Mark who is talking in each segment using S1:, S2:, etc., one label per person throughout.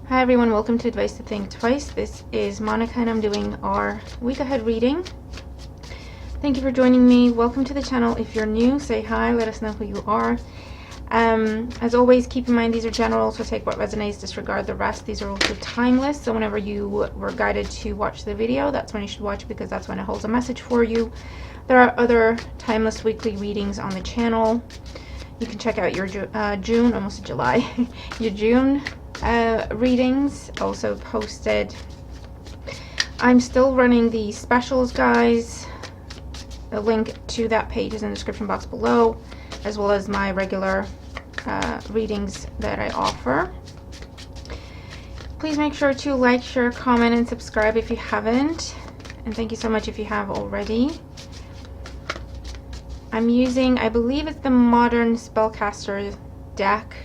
S1: Hi everyone, welcome to Advice to Think Twice. This is Monica and I'm doing our week ahead reading. Thank you for joining me. Welcome to the channel. If you're new, say hi, let us know who you are. As always, keep in mind these are general, so take what resonates, disregard the rest. These are also timeless, so whenever you were guided to watch the video, that's when you should watch, because that's when it holds a message for you. There are other timeless weekly readings on the channel. You can check out your June, almost July, your June readings also posted. I'm still running the specials, guys. A link to that page is in the description box below, as well as my regular readings that I offer. Please make sure to like, share, comment, and subscribe if you haven't, and thank you so much if you have already. I'm using, I believe it's the Modern Spellcaster deck.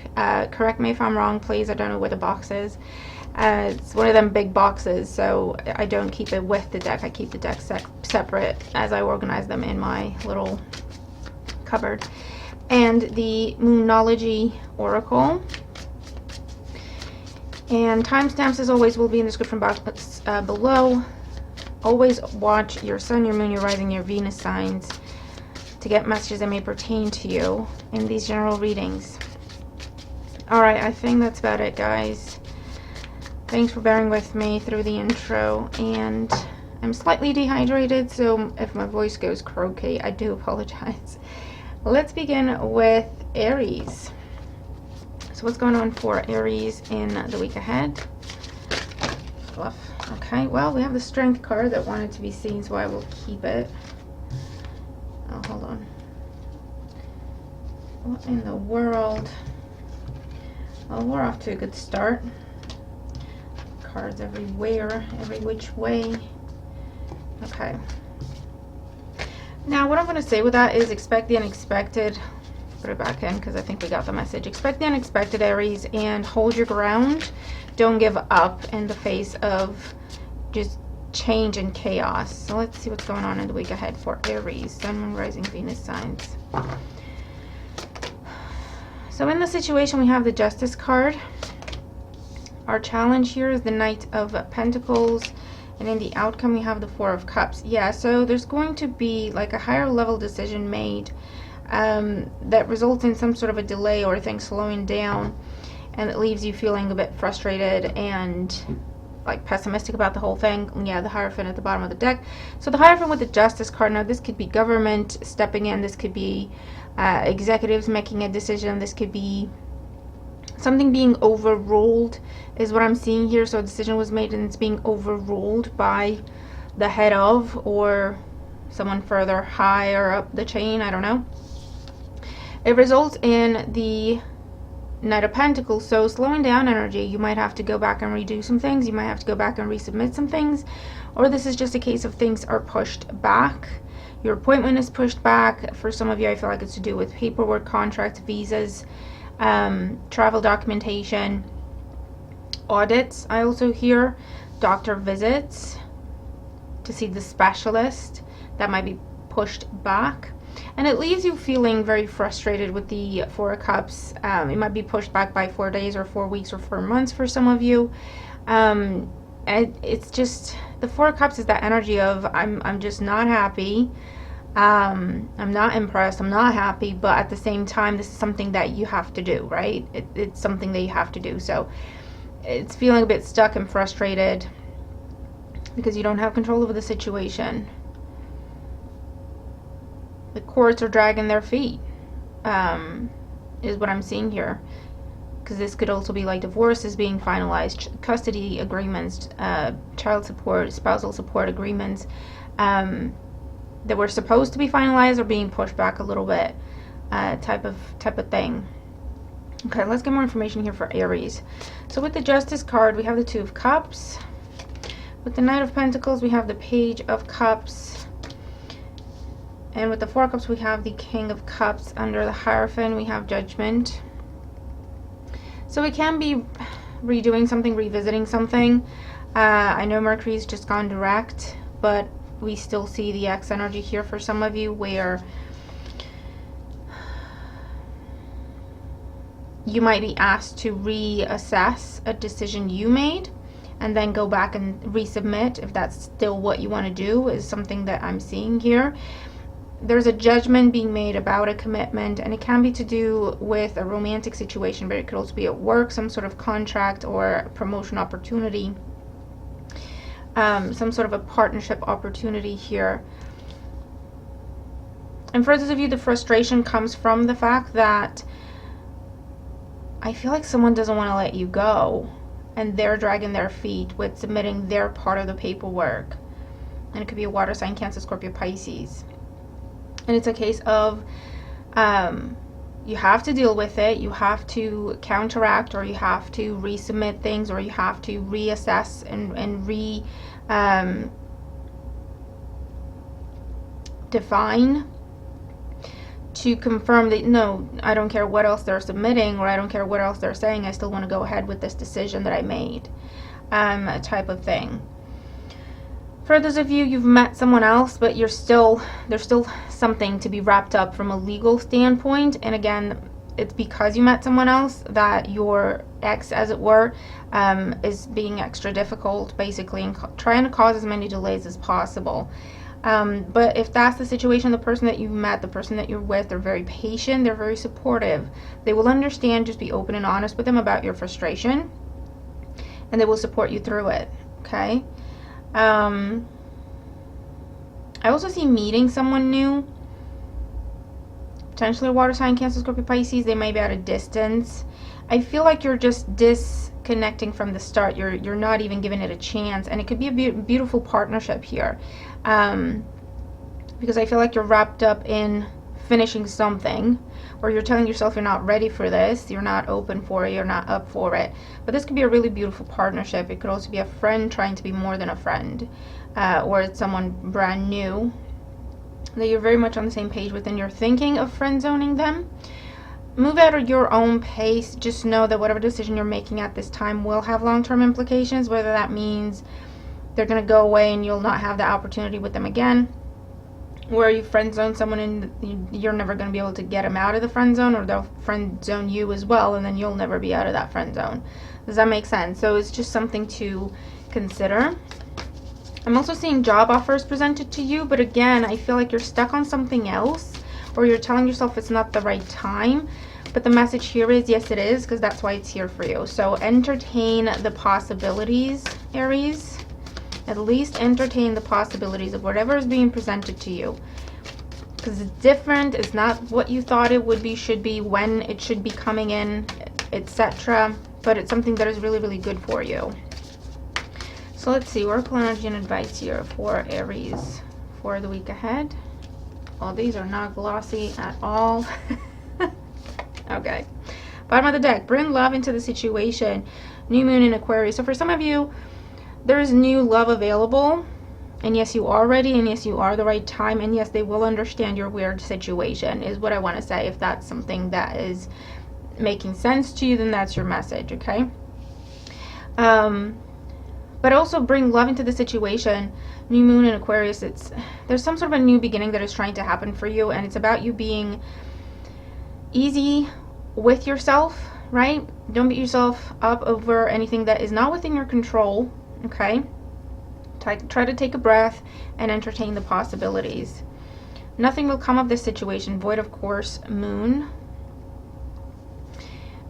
S1: Correct me if I'm wrong, please. I don't know where the box is. It's one of them big boxes, so I don't keep it with the deck. I keep the deck separate as I organize them in my little cupboard. And the Moonology Oracle. And timestamps, as always, will be in the description box below. Always watch your sun, your moon, your rising, your Venus signs to get messages that may pertain to you in these general readings. Alright, I think that's about it, guys. Thanks for bearing with me through the intro, and I'm slightly dehydrated, so if my voice goes croaky, I do apologize. Let's begin with Aries. So what's going on for Aries in the week ahead? Fluff. Okay, well, we have the Strength card that wanted to be seen, so I will keep it. Oh, hold on. What in the world? Well, we're off to a good start. Cards everywhere, every which way. Okay. Now, what I'm going to say with that is expect the unexpected. Put it back in because I think we got the message. Expect the unexpected, Aries, and hold your ground. Don't give up in the face of just change and chaos. So let's see what's going on in the week ahead for Aries, Sun, Moon, Rising, Venus signs. So in the situation, we have the Justice card. Our challenge here is the Knight of Pentacles, and in the outcome we have the Four of Cups. Yeah, so there's going to be like a higher level decision made that results in some sort of a delay or things slowing down, and it leaves you feeling a bit frustrated and like pessimistic about the whole thing. Yeah, the Hierophant at the bottom of the deck. So the Hierophant with the Justice card, now this could be government stepping in, this could be executives making a decision, this could be something being overruled is what I'm seeing here. So a decision was made and it's being overruled by the head of or someone further higher up the chain, I don't know. It results in the Knight of Pentacles, so slowing down energy. You might have to go back and redo some things, you might have to go back and resubmit some things, or this is just a case of things are pushed back. Your appointment is pushed back. For some of you, I feel like it's to do with paperwork, contracts, visas, travel documentation, audits. I also hear doctor visits to see the specialist that might be pushed back, and it leaves you feeling very frustrated with the Four of Cups. It might be pushed back by 4 days or 4 weeks or 4 months for some of you. And it's just the Four of Cups is that energy of I'm just not happy. I'm not impressed, I'm not happy, but at the same time this is something that you have to do, right? It's something that you have to do. So it's feeling a bit stuck and frustrated because you don't have control over the situation. The courts are dragging their feet, is what I'm seeing here. Because this could also be like divorces being finalized, custody agreements, child support, spousal support agreements that were supposed to be finalized or being pushed back a little bit, type of thing. Okay, let's get more information here for Aries. So with the Justice card, we have the Two of Cups. With the Knight of Pentacles, we have the Page of Cups. And with the Four of Cups, we have the King of Cups. Under the Hierophant, we have Judgment. So we can be redoing something, revisiting something. I know Mercury's just gone direct, but we still see the X energy here for some of you, where you might be asked to reassess a decision you made and then go back and resubmit if that's still what you want to do, is something that I'm seeing here. There's a judgment being made about a commitment, and it can be to do with a romantic situation, but it could also be at work, some sort of contract or promotion opportunity, some sort of a partnership opportunity here. And for those of you, the frustration comes from the fact that I feel like someone doesn't want to let you go, and they're dragging their feet with submitting their part of the paperwork. And it could be a water sign, Cancer, Scorpio, Pisces. And it's a case of you have to deal with it, you have to counteract, or you have to resubmit things, or you have to reassess and define to confirm that, no, I don't care what else they're submitting, or I don't care what else they're saying, I still want to go ahead with this decision that I made, type of thing. For those of you, you've met someone else, but there's still something to be wrapped up from a legal standpoint. And again, it's because you met someone else that your ex, as it were, is being extra difficult, basically, and trying to cause as many delays as possible. But if that's the situation, the person that you met, the person that you're with, they're very patient, they're very supportive. They will understand, just be open and honest with them about your frustration, and they will support you through it, okay? I also see meeting someone new, potentially a water sign, Cancer, Scorpio, Pisces. They may be at a distance. I feel like you're just disconnecting from the start. You're not even giving it a chance, and it could be a beautiful partnership here, because I feel like you're wrapped up in finishing something, or you're telling yourself you're not ready for this, you're not open for it, you're not up for it. But this could be a really beautiful partnership. It could also be a friend trying to be more than a friend, or it's someone brand new that you're very much on the same page with, and you're thinking of friend zoning them. Move at your own pace. Just know that whatever decision you're making at this time will have long-term implications, whether that means they're going to go away and you'll not have the opportunity with them again, where you friend zone someone and you're never going to be able to get them out of the friend zone, or they'll friend zone you as well, and then you'll never be out of that friend zone. Does that make sense? So it's just something to consider. I'm also seeing job offers presented to you, but again, I feel like you're stuck on something else, or you're telling yourself it's not the right time. But the message here is, yes, it is, because that's why it's here for you. So entertain the possibilities, Aries. At least entertain the possibilities of whatever is being presented to you, because it's different. It's not what you thought it would be, should be, when it should be coming in, etc. But it's something that is really, really good for you. So let's see, Oracle energy and advice here for Aries for the week ahead. Well, these are not glossy at all. Okay, bottom of the deck, bring love into the situation. New moon in Aquarius. So for some of you, there's new love available, and yes, you are ready, and yes, you are the right time, and yes, they will understand your weird situation, is what I want to say. If that's something that is making sense to you, then that's your message, okay? But also bring love into the situation. New moon in Aquarius, there's some sort of a new beginning that is trying to happen for you, and it's about you being easy with yourself, right? Don't beat yourself up over anything that is not within your control. Okay, try to take a breath and entertain the possibilities. Nothing will come of this situation. Void, of course, moon.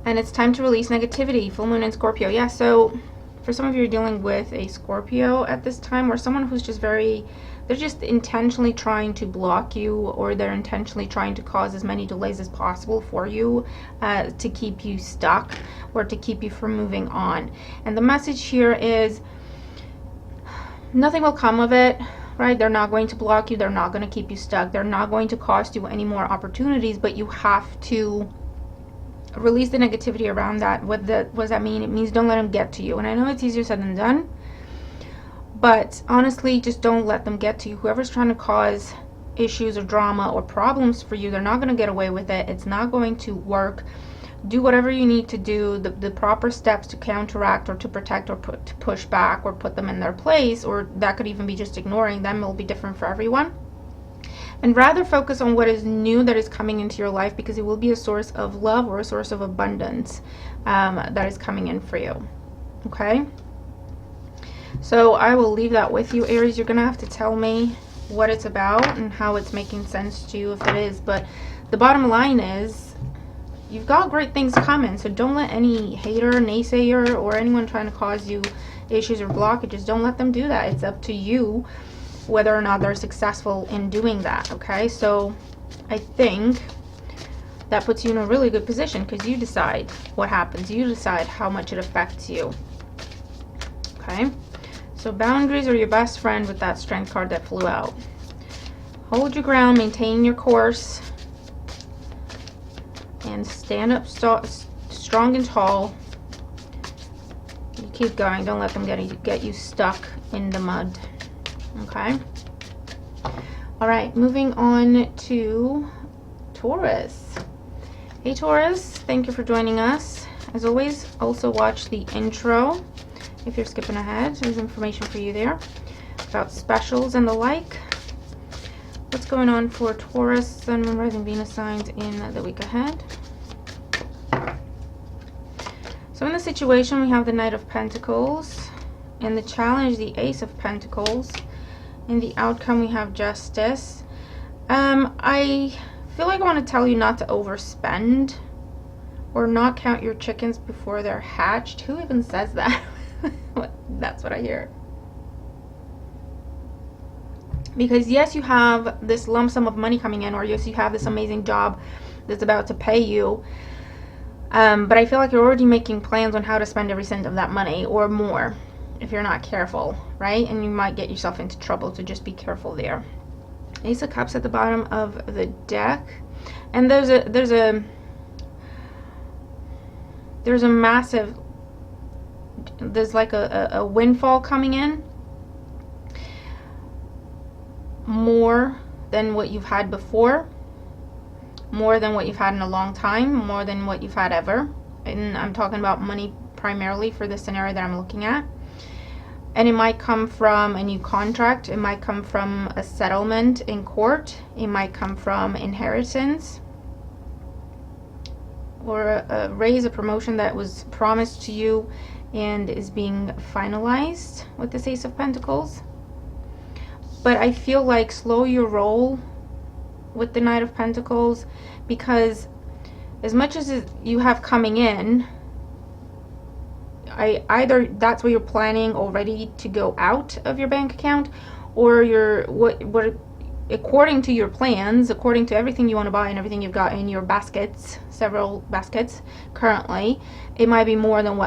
S1: And it's time to release negativity. Full moon in Scorpio. Yeah, so for some of you, you're dealing with a Scorpio at this time, or someone who's just they're just intentionally trying to block you, or they're intentionally trying to cause as many delays as possible for you, to keep you stuck, or to keep you from moving on. And the message here is, nothing will come of it, right? They're not going to block you. They're not going to keep you stuck. They're not going to cost you any more opportunities, but you have to release the negativity around that. What does that mean? It means don't let them get to you. And I know it's easier said than done, but honestly, just don't let them get to you. Whoever's trying to cause issues or drama or problems for you, they're not going to get away with it. It's not going to work. Do whatever you need to do, the proper steps to counteract, or to protect, or to push back, or put them in their place, or that could even be just ignoring them. It'll be different for everyone. and rather focus on what is new that is coming into your life, because it will be a source of love or a source of abundance that is coming in for you. Okay, so I will leave that with you, Aries. You're gonna have to tell me what it's about and how it's making sense to you, if it is. But the bottom line is, you've got great things coming, so don't let any hater, naysayer, or anyone trying to cause you issues or blockages, don't let them do that. It's up to you whether or not they're successful in doing that. Okay, so I think that puts you in a really good position, because you decide what happens. You decide how much it affects you. Okay, so boundaries are your best friend with that strength card that flew out. Hold your ground, maintain your course, and stand up strong and tall. You keep going. Don't let them get you stuck in the mud. Okay. All right, moving on to Taurus. Hey Taurus, thank you for joining us. As always, also watch the intro if you're skipping ahead. There's information for you there about specials and the like. What's going on for Taurus, Sun, Moon, Rising, Venus signs in the week ahead? So in the situation, we have the Knight of Pentacles. In the challenge, the Ace of Pentacles. In the outcome, we have Justice. I feel like I want to tell you not to overspend or not count your chickens before they're hatched. Who even says that? That's what I hear. Because yes, you have this lump sum of money coming in, or yes, you have this amazing job that's about to pay you. But I feel like you're already making plans on how to spend every cent of that money, or more, if you're not careful, right? And you might get yourself into trouble, so just be careful there. Ace of Cups at the bottom of the deck, and there's a massive, there's like a windfall coming in, more than what you've had before, more than what you've had in a long time, more than what you've had ever. And I'm talking about money primarily for the scenario that I'm looking at. And it might come from a new contract, it might come from a settlement in court, it might come from inheritance, or a raise, a promotion that was promised to you and is being finalized with this Ace of Pentacles. But I feel like slow your roll with the Knight of Pentacles, because as much as you have coming in, either that's what you're planning already to go out of your bank account, or you're what according to your plans, according to everything you want to buy and everything you've got in your baskets, several baskets currently, it might be more than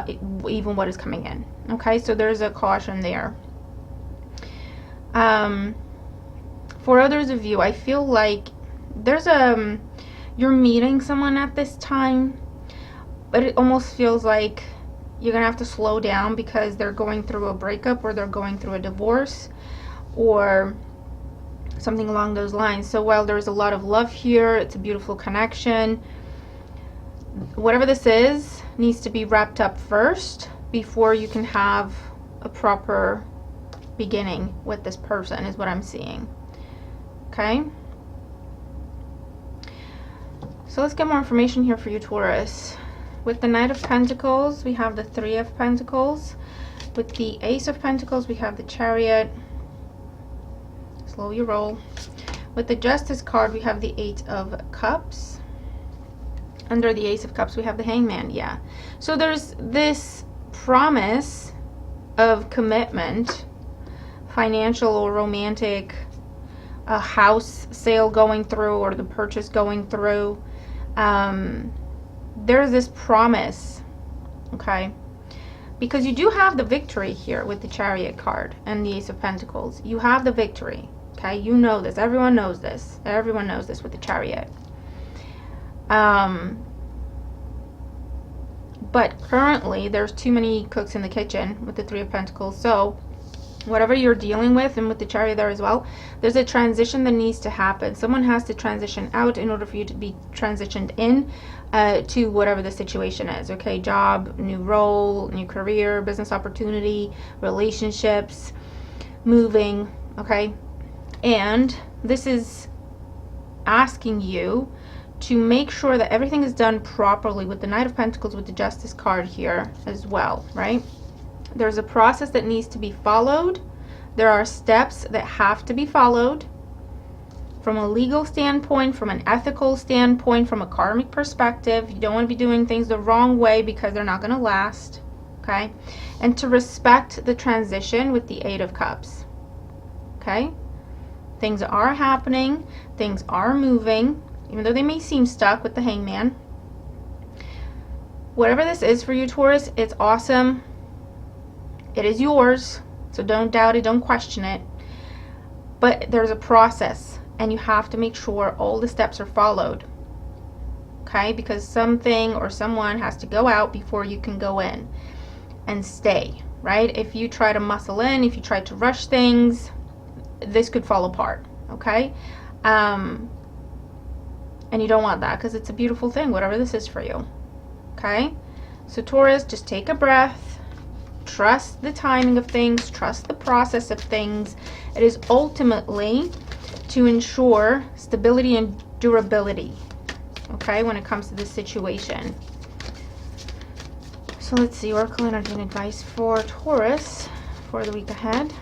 S1: even what is coming in. Okay, so there's a caution there. For others of you, I feel like there's you're meeting someone at this time, but it almost feels like you're gonna have to slow down because they're going through a breakup, or they're going through a divorce, or something along those lines. So while there's a lot of love here, it's a beautiful connection, whatever this is needs to be wrapped up first before you can have a proper beginning with this person, is what I'm seeing. Okay, so let's get more information here for you, Taurus. With the Knight of Pentacles, we have the Three of Pentacles. With the Ace of Pentacles, we have the Chariot. Slow your roll. With the Justice card, we have the Eight of Cups. Under the Ace of Cups, we have the Hangman. Yeah, so there's this promise of commitment, financial or romantic, a house sale going through, or the purchase going through. There's this promise, okay, because you do have the victory here with the Chariot card and the Ace of Pentacles. You have the victory, okay? You know this. Everyone knows this. Everyone knows this with the Chariot. But currently, there's too many cooks in the kitchen with the Three of Pentacles. So whatever you're dealing with, and with the Chariot there as well, there's a transition that needs to happen. Someone has to transition out in order for you to be transitioned in to whatever the situation is. Okay, job, new role, new career, business opportunity, relationships, moving. Okay, and this is asking you to make sure that everything is done properly with the Knight of Pentacles, with the Justice card here as well, right? There's a process that needs to be followed. There are steps that have to be followed from a legal standpoint, from an ethical standpoint, from a karmic perspective. You don't want to be doing things the wrong way because they're not going to last, okay? And to respect the transition with the Eight of Cups, okay? Things are happening, things are moving, even though they may seem stuck with the Hangman. Whatever this is for you, Taurus, it's awesome. It is yours, so don't doubt it, don't question it. But there's a process, and you have to make sure all the steps are followed, okay? Because something or someone has to go out before you can go in and stay, right? If you try to muscle in, if you try to rush things, this could fall apart, okay? And you don't want that, because it's a beautiful thing, whatever this is for you, okay? So Taurus, just take a breath, trust the timing of things, trust the process of things. It is ultimately to ensure stability and durability, okay, when it comes to this situation. So let's see, Oracle energy and advice for Taurus for the week ahead.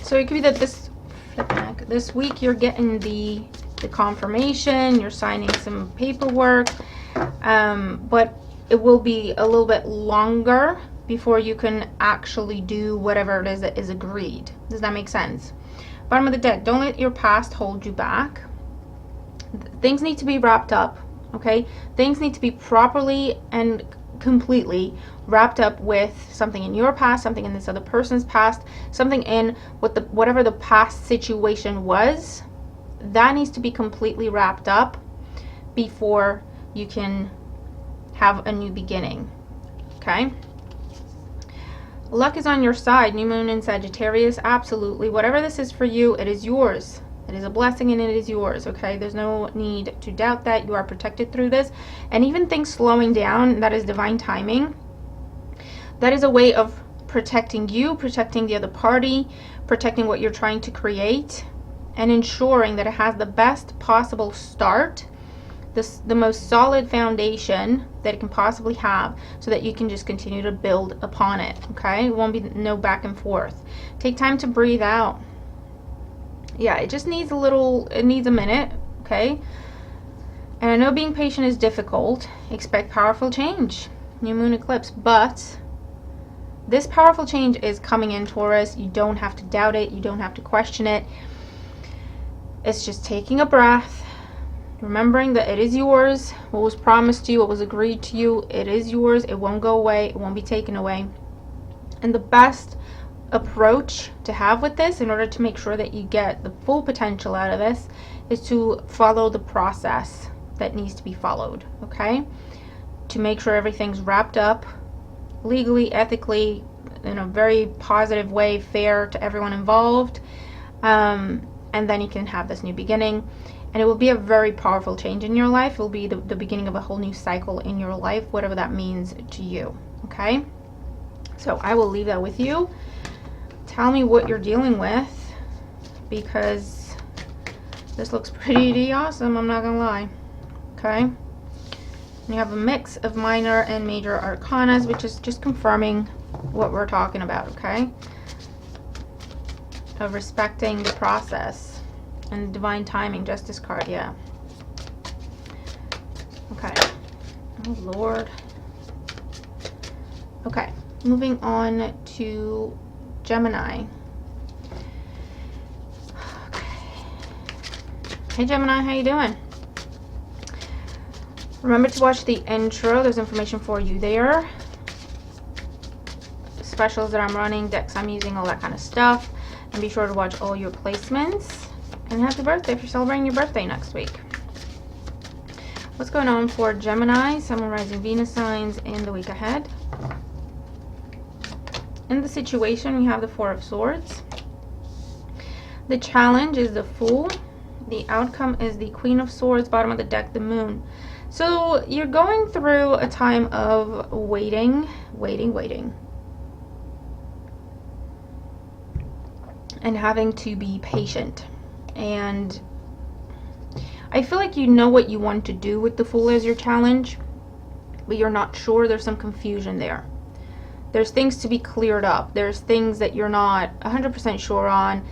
S1: So it could be that this week you're getting the confirmation, you're signing some paperwork, but it will be a little bit longer before you can actually do whatever it is that is agreed. Does that make sense? Bottom of the deck, don't let your past hold you back. Things need to be wrapped up, okay? Things need to be properly and completely wrapped up with something in your past, something in this other person's past, something in whatever the past situation was. That needs to be completely wrapped up before you can have a new beginning, okay? Luck is on your side. New moon in Sagittarius, absolutely. Whatever this is for you, it is yours. It is a blessing and it is yours, okay? There's no need to doubt that. You are protected through this. And even things slowing down, that is divine timing. That is a way of protecting you, protecting the other party, protecting what you're trying to create, and ensuring that it has the best possible start, the most solid foundation that it can possibly have, so that you can just continue to build upon it, okay? It won't be no back and forth. Take time to breathe out. Yeah, it just needs it needs a minute, okay? And I know being patient is difficult. Expect powerful change. New moon eclipse, but this powerful change is coming in, Taurus. You don't have to doubt it. You don't have to question it. It's just taking a breath, remembering that it is yours. What was promised to you, what was agreed to you, it is yours. It won't go away. It won't be taken away. And the best approach to have with this, in order to make sure that you get the full potential out of this, is to follow the process that needs to be followed, okay? To make sure everything's wrapped up legally, ethically, in a very positive way, fair to everyone involved, and then you can have this new beginning. And it will be a very powerful change in your life. It will be the beginning of a whole new cycle in your life, whatever that means to you, okay? So I will leave that with you. Tell me what you're dealing with, because this looks pretty awesome, I'm not gonna lie, okay? And you have a mix of minor and major arcanas, which is just confirming what we're talking about, okay? Of respecting the process and divine timing. Justice card, yeah. Okay. Oh Lord. Okay, moving on to Gemini. Okay. Hey Gemini, how you doing? Remember to watch the intro. There's information for you there. Specials that I'm running, decks I'm using, all that kind of stuff. And be sure to watch all your placements. And happy birthday if you're celebrating your birthday next week. What's going on for Gemini, Sun, Moon, Rising, Venus signs in the week ahead? In the situation, we have the Four of Swords. The challenge is the Fool. The outcome is the Queen of Swords. Bottom of the deck, the Moon. So you're going through a time of waiting. And having to be patient. And I feel like you know what you want to do with the Fool as your challenge, but you're not sure. There's some confusion there. There's things to be cleared up. There's things that you're not 100% sure on.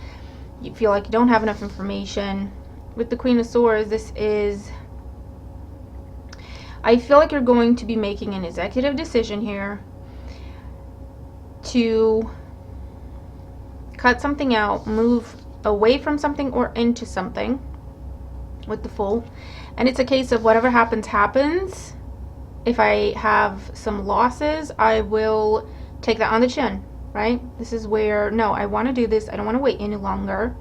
S1: You feel like you don't have enough information. With the Queen of Swords, I feel like you're going to be making an executive decision here to cut something out, move away from something or into something with the Fool. And it's a case of whatever happens, happens. If I have some losses, I will take that on the chin, right? This is where, no, I want to do this. I don't want to wait any longer.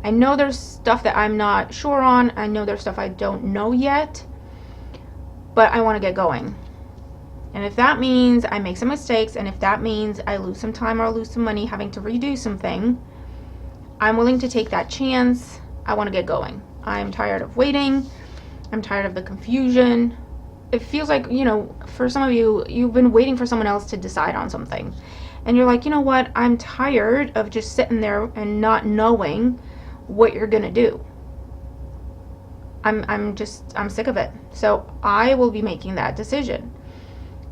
S1: I know there's stuff that I'm not sure on. I know there's stuff I don't know yet, but I want to get going. And if that means I make some mistakes, and if that means I lose some time or lose some money having to redo something, I'm willing to take that chance. I want to get going. I'm tired of waiting. I'm tired of the confusion. It feels like, you know, for some of you, you've been waiting for someone else to decide on something. And you're like, you know what? I'm tired of just sitting there and not knowing what you're going to do. I'm sick of it. So I will be making that decision.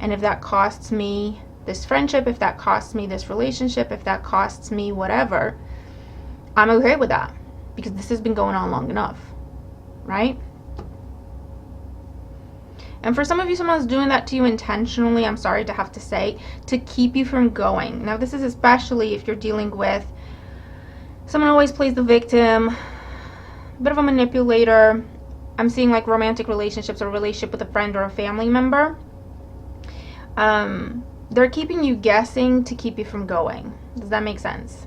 S1: And if that costs me this friendship, if that costs me this relationship, if that costs me whatever, I'm okay with that, because this has been going on long enough, right? And for some of you, someone's doing that to you intentionally, I'm sorry to have to say, to keep you from going. Now, this is especially if you're dealing with someone who always plays the victim, a bit of a manipulator. I'm seeing like romantic relationships or a relationship with a friend or a family member. They're keeping you guessing to keep you from going. Does that make sense?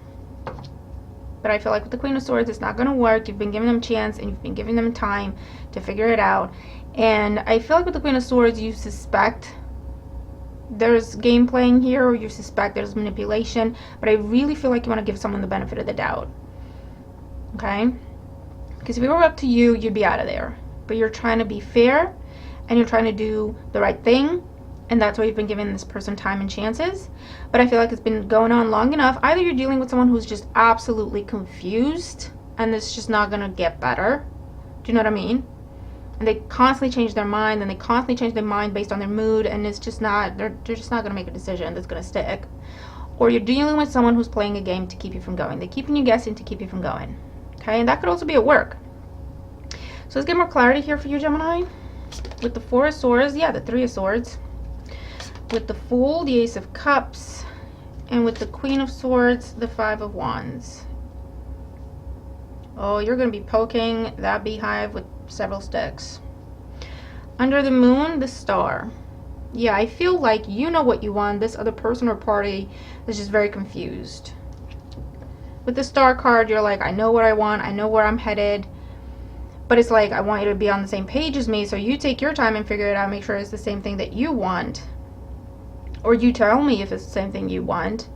S1: But I feel like with the Queen of Swords, it's not going to work. You've been giving them a chance and you've been giving them time to figure it out. And I feel like with the Queen of Swords, you suspect there's game playing here, or you suspect there's manipulation. But I really feel like you want to give someone the benefit of the doubt. Okay? Because if it were up to you, you'd be out of there. But you're trying to be fair and you're trying to do the right thing. And that's why you've been giving this person time and chances. But I feel like it's been going on long enough. Either you're dealing with someone who's just absolutely confused and it's just not going to get better. Do you know what I mean? And they constantly change their mind, and they constantly change their mind based on their mood, and it's just not, they're just not going to make a decision that's going to stick. Or you're dealing with someone who's playing a game to keep you from going. They're keeping you guessing to keep you from going. Okay? And that could also be at work. So let's get more clarity here for you, Gemini. With the Four of Swords, yeah, the Three of Swords. With the Fool, the Ace of Cups, and with the Queen of Swords, the Five of Wands. Oh, you're going to be poking that beehive with several sticks. Under the Moon, the Star. Yeah, I feel like you know what you want. This other person or party is just very confused. With the Star card, you're like, I know what I want. I know where I'm headed. But it's like, I want you to be on the same page as me, so you take your time and figure it out. Make sure it's the same thing that you want. Or you tell me if it's the same thing you want.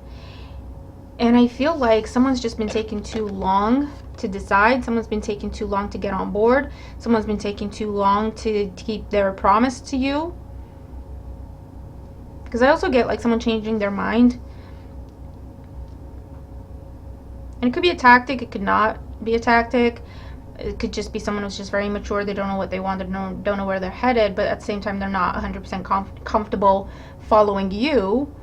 S1: And I feel like someone's just been taking too long to decide. Someone's been taking too long to get on board. Someone's been taking too long to keep their promise to you. Because I also get like someone changing their mind. And it could be a tactic. It could not be a tactic. It could just be someone who's just very immature. They don't know what they want. They don't know where they're headed. But at the same time, they're not 100% comfortable following you.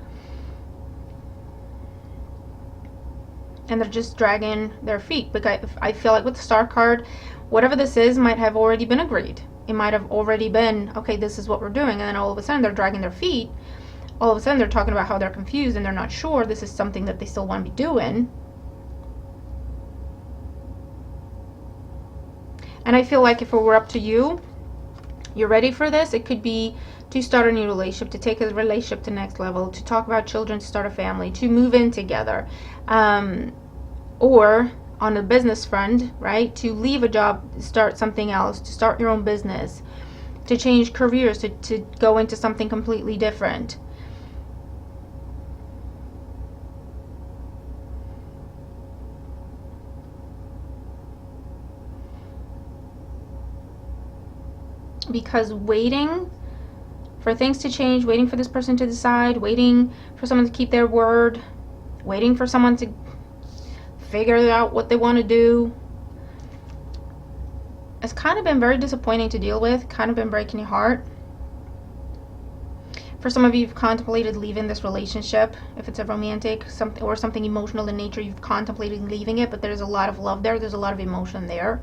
S1: And they're just dragging their feet. Because I feel like with the Star card, whatever this is might have already been agreed. It might have already been, okay, this is what we're doing. And then all of a sudden they're dragging their feet. All of a sudden they're talking about how they're confused and they're not sure this is something that they still want to be doing. And I feel like if it were up to you, you're ready for this. It could be to start a new relationship, to take a relationship to the next level, to talk about children, to start a family, to move in together. Or on the business front, right, to leave a job, start something else, to start your own business, to change careers, to go into something completely different. Because waiting for things to change, waiting for this person to decide, waiting for someone to keep their word, waiting for someone to figure out what they want to do, it's kind of been very disappointing to deal with, kind of been breaking your heart. For some of you, you've contemplated leaving this relationship. If it's a romantic something or something emotional in nature, you've contemplated leaving it, but there's a lot of love there. There's a lot of emotion there.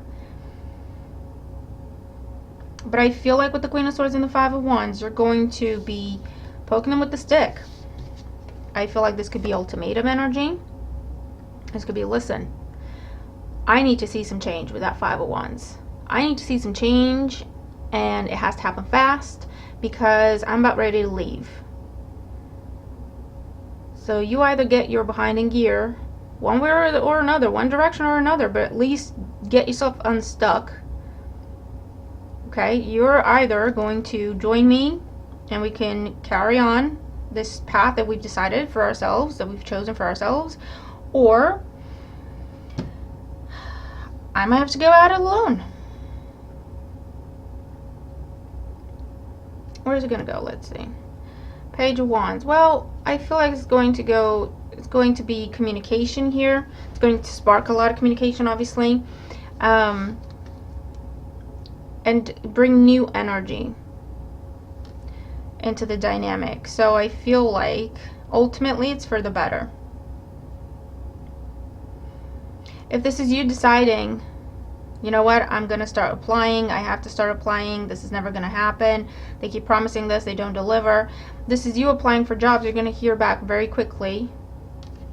S1: But I feel like with the Queen of Swords and the Five of Wands, you're going to be poking them with the stick. I feel like this could be ultimatum energy. This could be, listen, I need to see some change with that Five of Wands. I need to see some change, and it has to happen fast, because I'm about ready to leave. So you either get your behind in gear, one way or another, one direction or another, but at least get yourself unstuck. Okay, you're either going to join me and we can carry on this path that we've decided for ourselves, that we've chosen for ourselves, or I might have to go at it alone. Where's it going to go? Let's see. Page of Wands. Well, I feel like it's going to be communication here. It's going to spark a lot of communication, obviously. And bring new energy into the dynamic. So I feel like ultimately it's for the better. If this is you deciding, you know what, I'm going to start applying, I have to start applying, this is never going to happen, they keep promising this, they don't deliver. This is you applying for jobs, you're going to hear back very quickly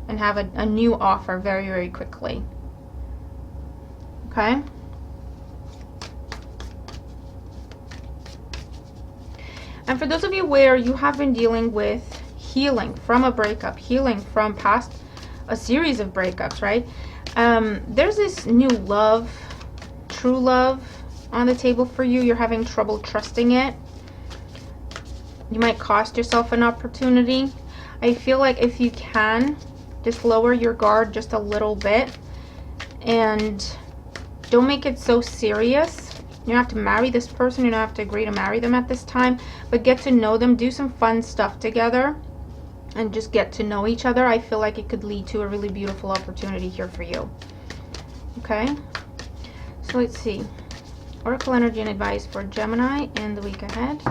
S1: and have a new offer very, very quickly. Okay? And for those of you where you have been dealing with healing from a breakup, healing from past a series of breakups, right? There's this new love, true love on the table for you. You're having trouble trusting it. You might cost yourself an opportunity. I feel like if you can, just lower your guard just a little bit and don't make it so serious. You don't have to marry this person. You don't have to agree to marry them at this time, but get to know them. Do some fun stuff together and just get to know each other. I feel like it could lead to a really beautiful opportunity here for you. Okay? So let's see. Oracle energy and advice for Gemini in the week ahead.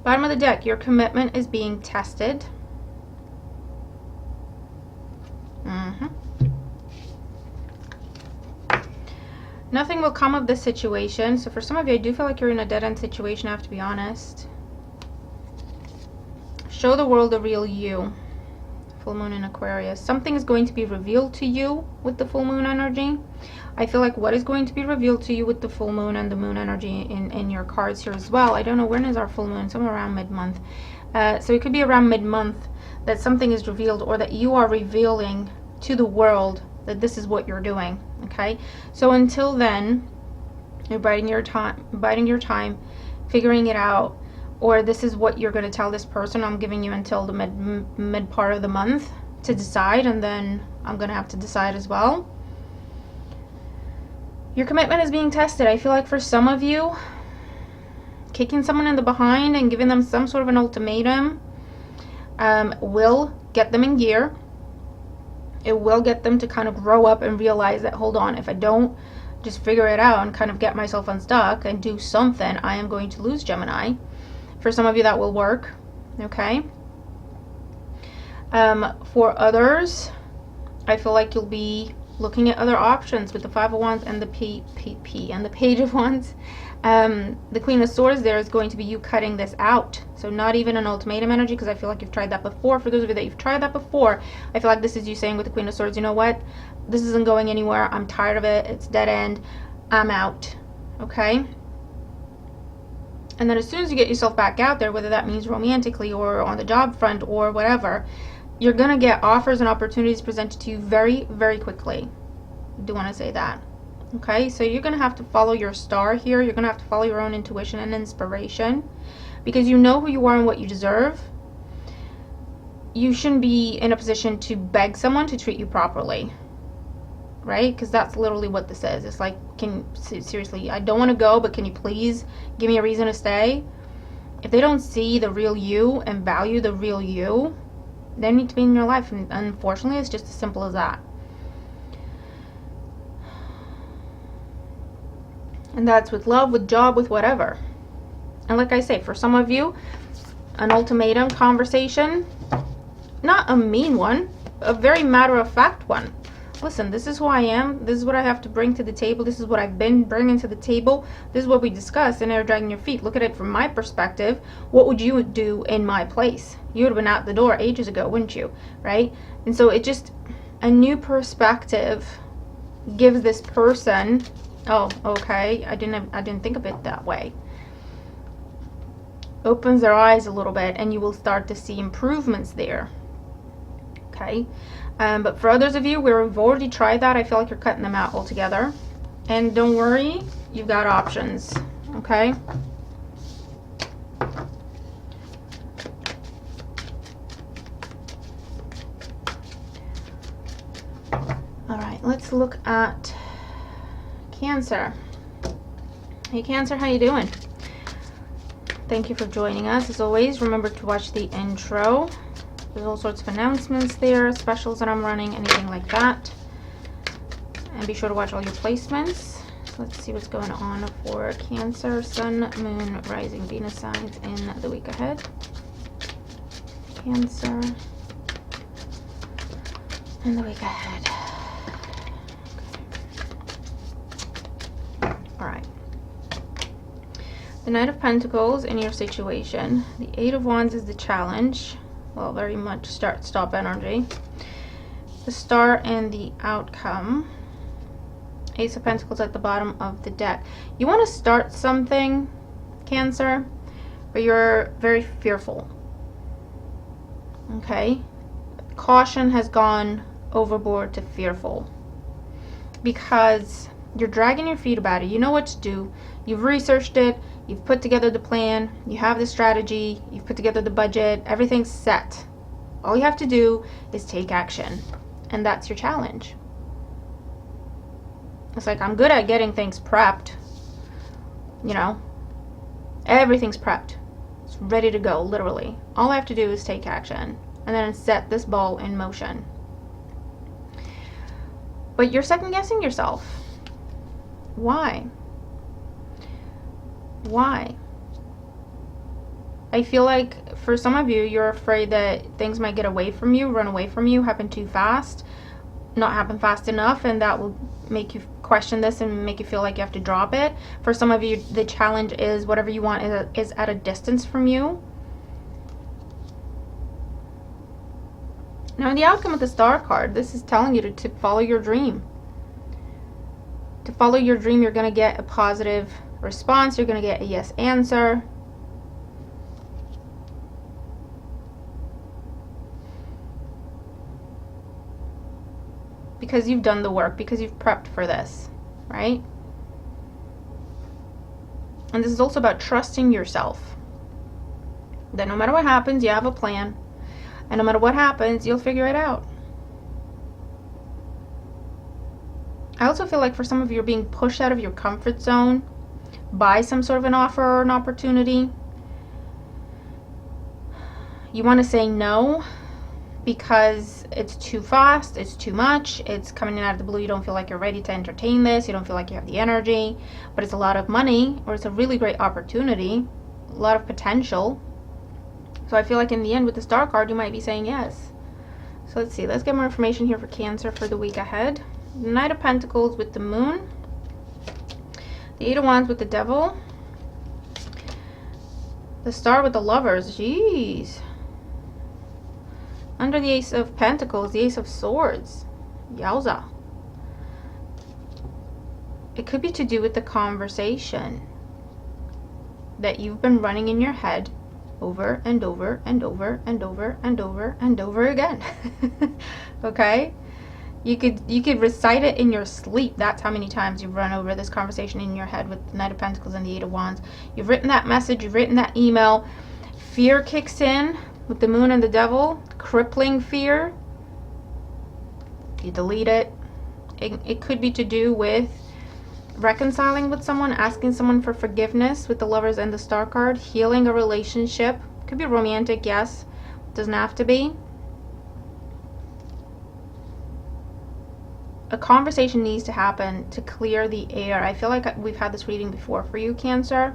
S1: Bottom of the deck, your commitment is being tested. Nothing will come of this situation. So for some of you, I do feel like you're in a dead-end situation, I have to be honest. Show the world the real you. Full moon in Aquarius. Something is going to be revealed to you with the full moon energy. I feel like what is going to be revealed to you with the full moon and the moon energy in your cards here as well. I don't know, when is our full moon? Somewhere around mid-month. So it could be around mid-month that something is revealed, or that you are revealing to the world that this is what you're doing. Okay, so until then, you're biding your time, figuring it out, or this is what you're going to tell this person. I'm giving you until the mid part of the month to decide, and then I'm going to have to decide as well. Your commitment is being tested. I feel like for some of you, kicking someone in the behind and giving them some sort of an ultimatum will get them in gear. It will get them to kind of grow up and realize that, hold on, if I don't just figure it out and kind of get myself unstuck and do something, I am going to lose Gemini. For some of you, that will work. Okay. For others, I feel like you'll be looking at other options with the Five of Wands and the Page of Wands. The Queen of Swords there is going to be you cutting this out. So not even an ultimatum energy, because I feel like you've tried that before. For those of you that you've tried that before, I feel like this is you saying with the Queen of Swords, you know what? This isn't going anywhere. I'm tired of it. It's dead end. I'm out. Okay? And then as soon as you get yourself back out there, whether that means romantically or on the job front or whatever, you're going to get offers and opportunities presented to you very, very quickly. I do want to say that. Okay, so you're going to have to follow your star here. You're going to have to follow your own intuition and inspiration, because you know who you are and what you deserve. You shouldn't be in a position to beg someone to treat you properly, right? Because that's literally what this is. It's like, seriously, I don't want to go, but can you please give me a reason to stay? If they don't see the real you and value the real you, they need to be in your life. And unfortunately, it's just as simple as that. And that's with love, with job, with whatever. And like I say, for some of you, an ultimatum conversation, not a mean one, a very matter-of-fact one. Listen, this is who I am. This is what I have to bring to the table. This is what I've been bringing to the table. This is what we discussed, and they're dragging your feet. Look at it from my perspective. What would you do in my place? You would have been out the door ages ago, wouldn't you? Right? And so it just, a new perspective gives this person, oh, okay, I didn't think of it that way. Opens their eyes a little bit, and you will start to see improvements there. Okay, but for others of you where we've already tried that, I feel like you're cutting them out altogether. And don't worry, you've got options. Okay. All right, let's look at Cancer. Hey Cancer, how you doing? Thank you for joining us. As always, remember to watch the intro. There's all sorts of announcements there, specials that I'm running, anything like that. And be sure to watch all your placements. So let's see what's going on for Cancer, Sun, Moon, Rising, Venus signs in the week ahead. Cancer in the week ahead. Okay. All right. The Knight of Pentacles in your situation. The Eight of Wands is the challenge. Well, very much start-stop energy. The Star and the outcome. Ace of Pentacles at the bottom of the deck. You want to start something, Cancer, but you're very fearful. Okay? Caution has gone overboard to fearful. Because you're dragging your feet about it. You know what to do. You've researched it. You've put together the plan, you have the strategy, you've put together the budget, everything's set. All you have to do is take action. And that's your challenge. It's like, I'm good at getting things prepped. You know, everything's prepped. It's ready to go, literally. All I have to do is take action. And then set this ball in motion. But you're second guessing yourself. Why? Why? I feel like for some of you, you're afraid that things might get away from you, run away from you, happen too fast, not happen fast enough, and that will make you question this and make you feel like you have to drop it. For some of you, the challenge is whatever you want is at a distance from you. Now, in the outcome of the Star card, this is telling you to follow your dream. To follow your dream, you're going to get a positive response. You're going to get a yes answer. Because you've done the work, because you've prepped for this, right? And this is also about trusting yourself. That no matter what happens, you have a plan. And no matter what happens, you'll figure it out. I also feel like for some of you, you're being pushed out of your comfort zone by some sort of an offer or an opportunity. You want to say no because it's too fast, it's too much, it's coming in out of the blue, you don't feel like you're ready to entertain this, you don't feel like you have the energy, but it's a lot of money, or it's a really great opportunity, a lot of potential. So I feel like in the end with the Star card, you might be saying yes. So let's see, let's get more information here for Cancer for the week ahead. The Knight of Pentacles with the Moon. The Eight of Wands with the Devil. The Star with the Lovers. Jeez. Under the Ace of Pentacles, the Ace of Swords. Yowza. It could be to do with the conversation that you've been running in your head over and over and over and over and over and over again. Okay? You could recite it in your sleep. That's how many times you've run over this conversation in your head with the Knight of Pentacles and the Eight of Wands. You've written that message, you've written that email. Fear kicks in with the Moon and the Devil. Crippling fear. You delete it. It could be to do with reconciling with someone, asking someone for forgiveness with the Lovers and the Star card. Healing a relationship. Could be romantic, yes. Doesn't have to be. a conversation needs to happen to clear the air. I feel like we've had this reading before for you, Cancer.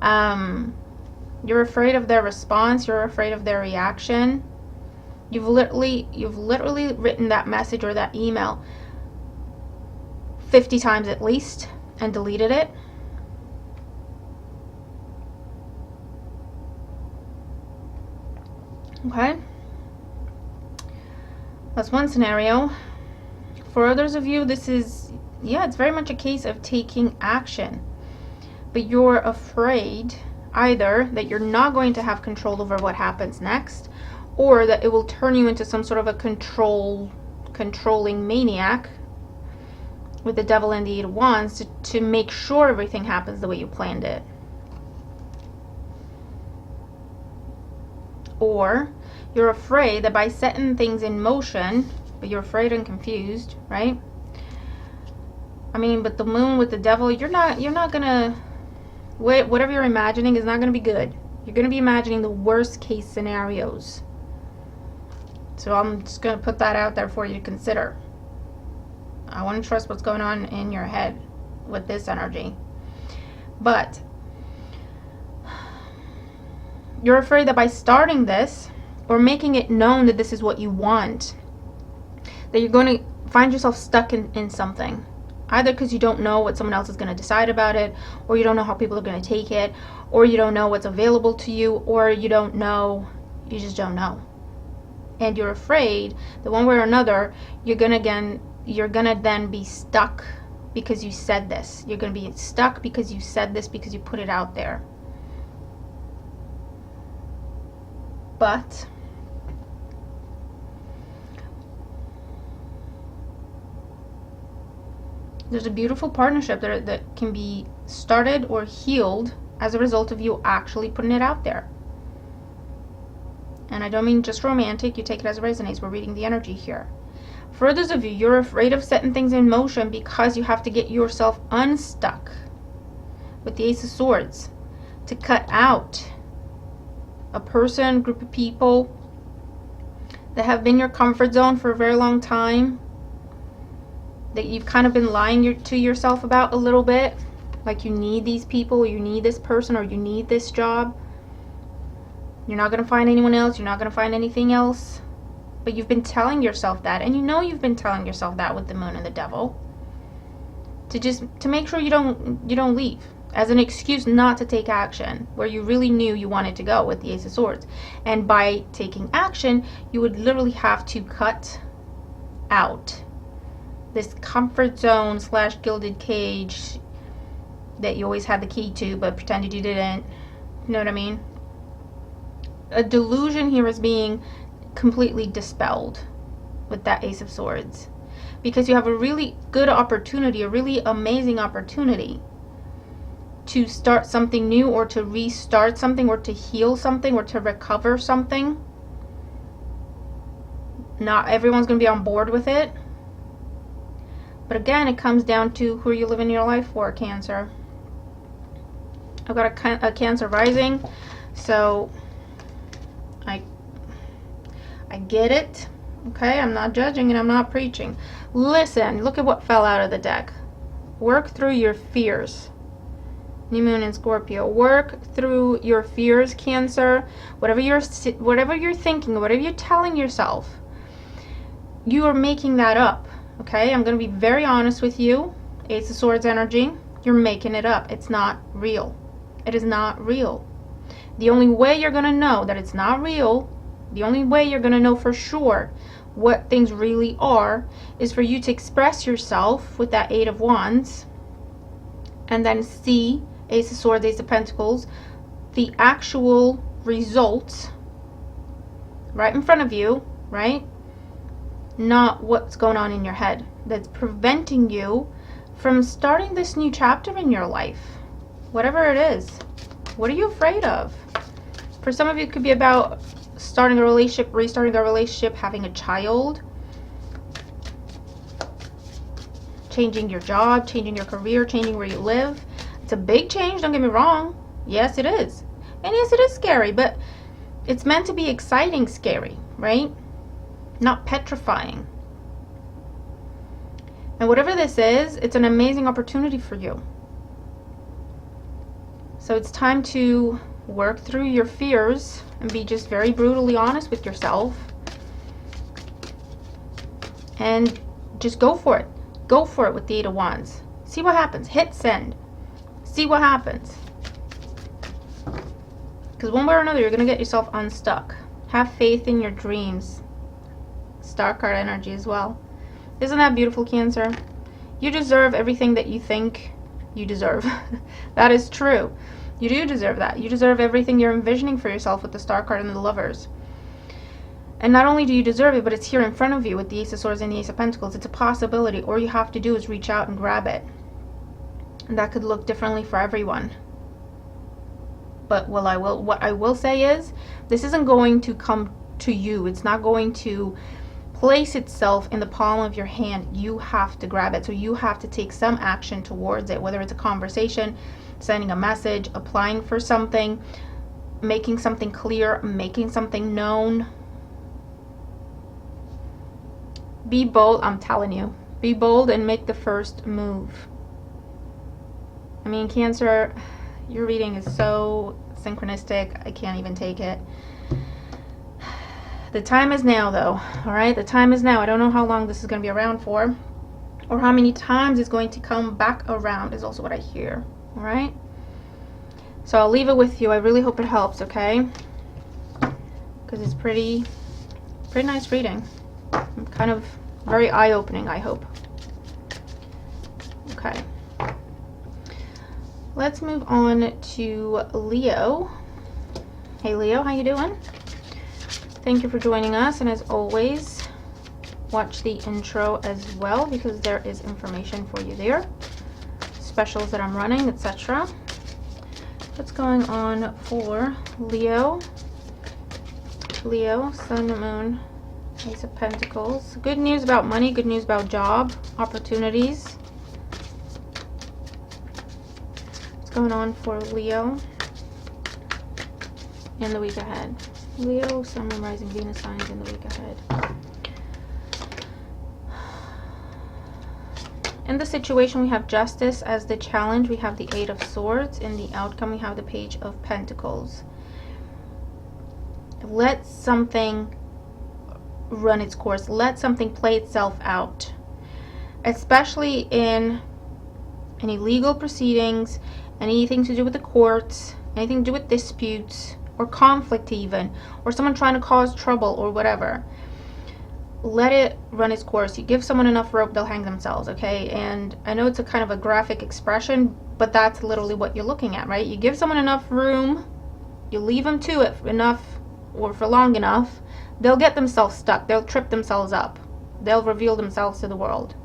S1: You're afraid of their response. You're afraid of their reaction. You've literally written that message or that email 50 times at least and deleted it. Okay. That's one scenario. For others of you, this is, yeah, it's very much a case of taking action. But you're afraid either that you're not going to have control over what happens next, or that it will turn you into some sort of a controlling maniac with the Devil and the Eight of Wands to make sure everything happens the way you planned it. Or you're afraid that by setting things in motion, but you're afraid and confused, right? I mean, but the Moon with the Devil, you're not gonna, whatever you're imagining is not gonna be good. You're gonna be imagining the worst case scenarios. So I'm just gonna put that out there for you to consider. I want to trust what's going on in your head with this energy. But you're afraid that by starting this or making it known that this is what you want, that you're going to find yourself stuck in something. Either because you don't know what someone else is going to decide about it, or you don't know how people are going to take it, or you don't know what's available to you, or you don't know, you just don't know. And you're afraid that one way or another, you're going to then be stuck because you said this. You're going to be stuck because you said this, because you put it out there. But there's a beautiful partnership that can be started or healed as a result of you actually putting it out there. And I don't mean just romantic. You take it as it resonates. We're reading the energy here. For others of you, you're afraid of setting things in motion because you have to get yourself unstuck with the Ace of Swords to cut out a person, group of people that have been your comfort zone for a very long time, that you've kind of been lying to yourself about a little bit, like you need these people, or you need this person, or you need this job. You're not going to find anyone else. You're not going to find anything else. But you've been telling yourself that, and you know you've been telling yourself that with the Moon and the Devil, to make sure you don't leave, as an excuse not to take action where you really knew you wanted to go with the Ace of Swords. And by taking action, you would literally have to cut out this comfort zone / gilded cage that you always had the key to but pretended you didn't. You know what I mean? A delusion here is being completely dispelled with that Ace of Swords, because you have a really good opportunity, a really amazing opportunity to start something new, or to restart something, or to heal something, or to recover something. Not everyone's going to be on board with it, but again, it comes down to who are you living your life for, Cancer. I've got a Cancer rising, so I get it. Okay, I'm not judging and I'm not preaching. Listen, look at what fell out of the deck. Work through your fears. New Moon in Scorpio. Work through your fears, Cancer. Whatever you're thinking, whatever you're telling yourself, you are making that up. Okay, I'm going to be very honest with you. Ace of Swords energy. You're making it up. It's not real. It is not real. The only way you're going to know that it's not real, the only way you're going to know for sure what things really are, is for you to express yourself with that Eight of Wands, and then see Ace of Swords, Ace of Pentacles, the actual results right in front of you, right? Not what's going on in your head that's preventing you from starting this new chapter in your life. Whatever it is. What are you afraid of? For some of you, it could be about starting a relationship, restarting a relationship, having a child, changing your job, changing your career, changing where you live. It's a big change, don't get me wrong. Yes, it is. And yes, it is scary, but it's meant to be exciting scary, right? Not petrifying. And whatever this is, it's an amazing opportunity for you. So it's time to work through your fears and be just very brutally honest with yourself. And just go for it. Go for it with the 8 of Wands. See what happens. Hit send. See what happens. Because one way or another, you're going to get yourself unstuck. Have faith in your dreams. Star card energy as well. Isn't that beautiful, Cancer? You deserve everything that you think you deserve. That is true. You do deserve that. You deserve everything you're envisioning for yourself with the Star card and the Lovers. And not only do you deserve it, but it's here in front of you with the Ace of Swords and the Ace of Pentacles. It's a possibility. All you have to do is reach out and grab it. And that could look differently for everyone. But what I will say is, this isn't going to come to you. It's not going to place itself in the palm of your hand. You have to grab it. So you have to take some action towards it, whether it's a conversation, sending a message, applying for something, making something clear, making something known. Be bold, I'm telling you. Be bold and make the first move. I mean, Cancer, your reading is so synchronistic, I can't even take it. The time is now, though. Alright, the time is now. I don't know how long this is going to be around for, or how many times it's going to come back around, is also what I hear. Alright? So I'll leave it with you. I really hope it helps, okay? Because it's pretty nice reading. Kind of very eye-opening, I hope. Okay. Let's move on to Leo. Hey Leo, how you doing? Thank you for joining us, and as always, watch the intro as well because there is information for you there. Specials that I'm running, etc. What's going on for Leo? Leo, Sun, Moon, Ace of Pentacles. Good news about money, good news about job, opportunities. What's going on for Leo in the week ahead? Leo, Sun, Moon, Rising, Venus signs in the week ahead. In the situation, we have Justice as the challenge. We have the 8 of Swords. In the outcome, we have the Page of Pentacles. Let something run its course. Let something play itself out. Especially in any legal proceedings, anything to do with the courts, anything to do with disputes, or conflict even, or someone trying to cause trouble or whatever. Let it run its course. You give someone enough rope, they'll hang themselves, okay? And I know it's a kind of a graphic expression, but that's literally what you're looking at, right? You give someone enough room, you leave them to it enough or for long enough, they'll get themselves stuck. They'll trip themselves up. They'll reveal themselves to the world.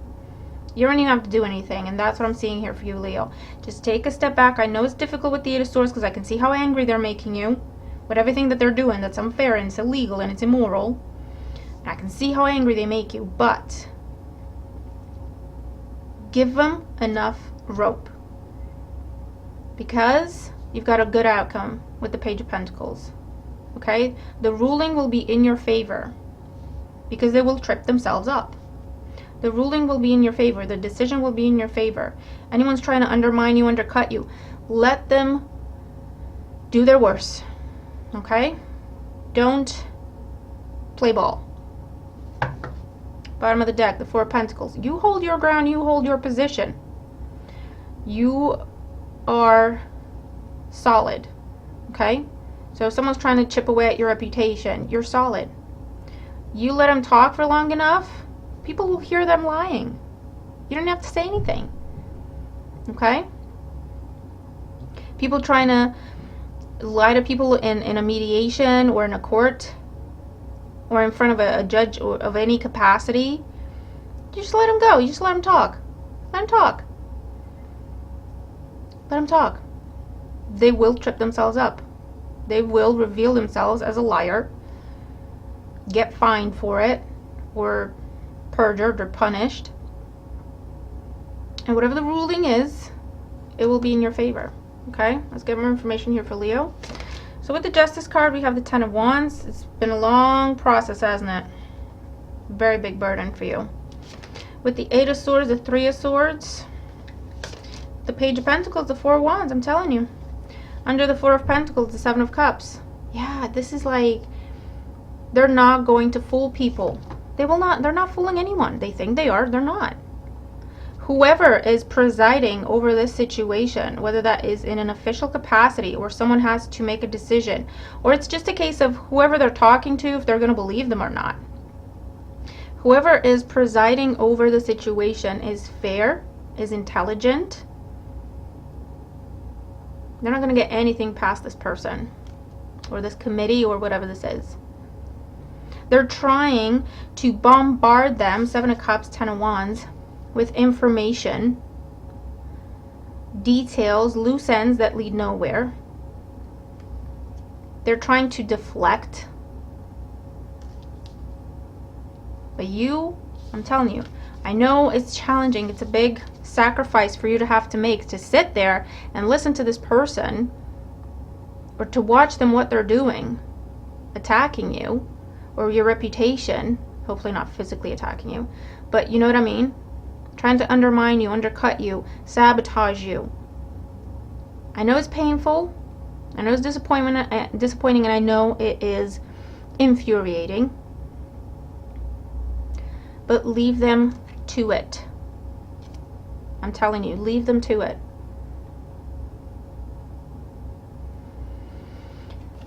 S1: You don't even have to do anything, and that's what I'm seeing here for you, Leo. Just take a step back. I know it's difficult with the 8 of Swords because I can see how angry they're making you with everything that they're doing that's unfair and it's illegal and it's immoral. I can see how angry they make you, but give them enough rope because you've got a good outcome with the Page of Pentacles. Okay? The ruling will be in your favor because they will trip themselves up. The ruling will be in your favor. The decision will be in your favor. Anyone's trying to undermine you, undercut you, let them do their worst. Okay? Don't play ball. Bottom of the deck, the 4 of Pentacles. You hold your ground. You hold your position. You are solid. Okay? So if someone's trying to chip away at your reputation, you're solid. You let them talk for long enough, people will hear them lying. You don't have to say anything. Okay? People trying to lie to people in a mediation or in a court or in front of a judge or of any capacity, you just let them go. You just let them talk. Let them talk. Let them talk. They will trip themselves up. They will reveal themselves as a liar, get fined for it, or perjured or punished. And whatever the ruling is, it will be in your favor. Okay, let's get more information here for Leo. So with the Justice card, we have the 10 of Wands. It's been a long process, hasn't it? Very big burden for you. With the Eight of Swords, the Three of Swords, the Page of Pentacles, the Four of Wands, I'm telling you. Under the Four of Pentacles, the Seven of Cups. Yeah, this is like, they're not going to fool people. They're not fooling anyone. They think they are, they're not. Whoever is presiding over this situation, whether that is in an official capacity or someone has to make a decision, or it's just a case of whoever they're talking to, if they're going to believe them or not. Whoever is presiding over the situation is fair, is intelligent. They're not going to get anything past this person or this committee or whatever this is. They're trying to bombard them, Seven of Cups, Ten of Wands, with information, details, loose ends that lead nowhere. They're trying to deflect. But you, I'm telling you, I know it's challenging. It's a big sacrifice for you to have to make, to sit there and listen to this person, or to watch them, what they're doing, attacking you, or your reputation, hopefully not physically attacking you, but you know what I mean? Trying to undermine you, undercut you, sabotage you. I know it's painful. I know it's disappointing, and I know it is infuriating. But leave them to it. I'm telling you, leave them to it.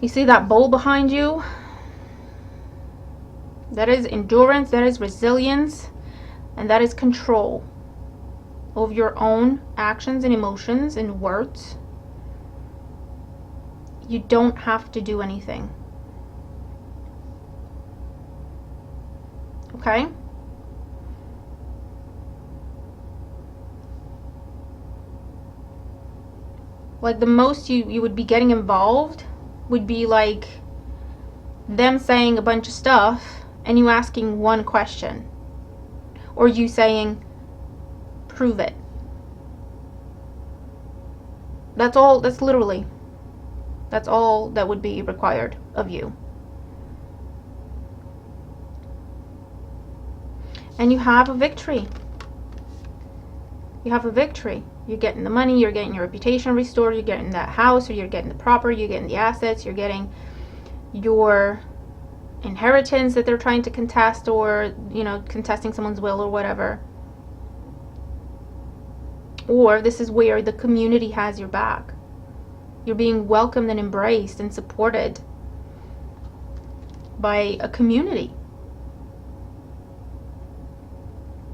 S1: You see that bowl behind you? That is endurance, that is resilience, and that is control of your own actions and emotions and words. You don't have to do anything. Okay? Like the most you would be getting involved would be like them saying a bunch of stuff and you asking one question. Or you saying, prove it. That's all, that's all that would be required of you. And you have a victory. You have a victory. You're getting the money, you're getting your reputation restored, you're getting that house, or you're getting the property, you're getting the assets, you're getting your inheritance that they're trying to contest, or, you know, contesting someone's will or whatever. Or this is where the community has your back. You're being welcomed and embraced and supported by a community.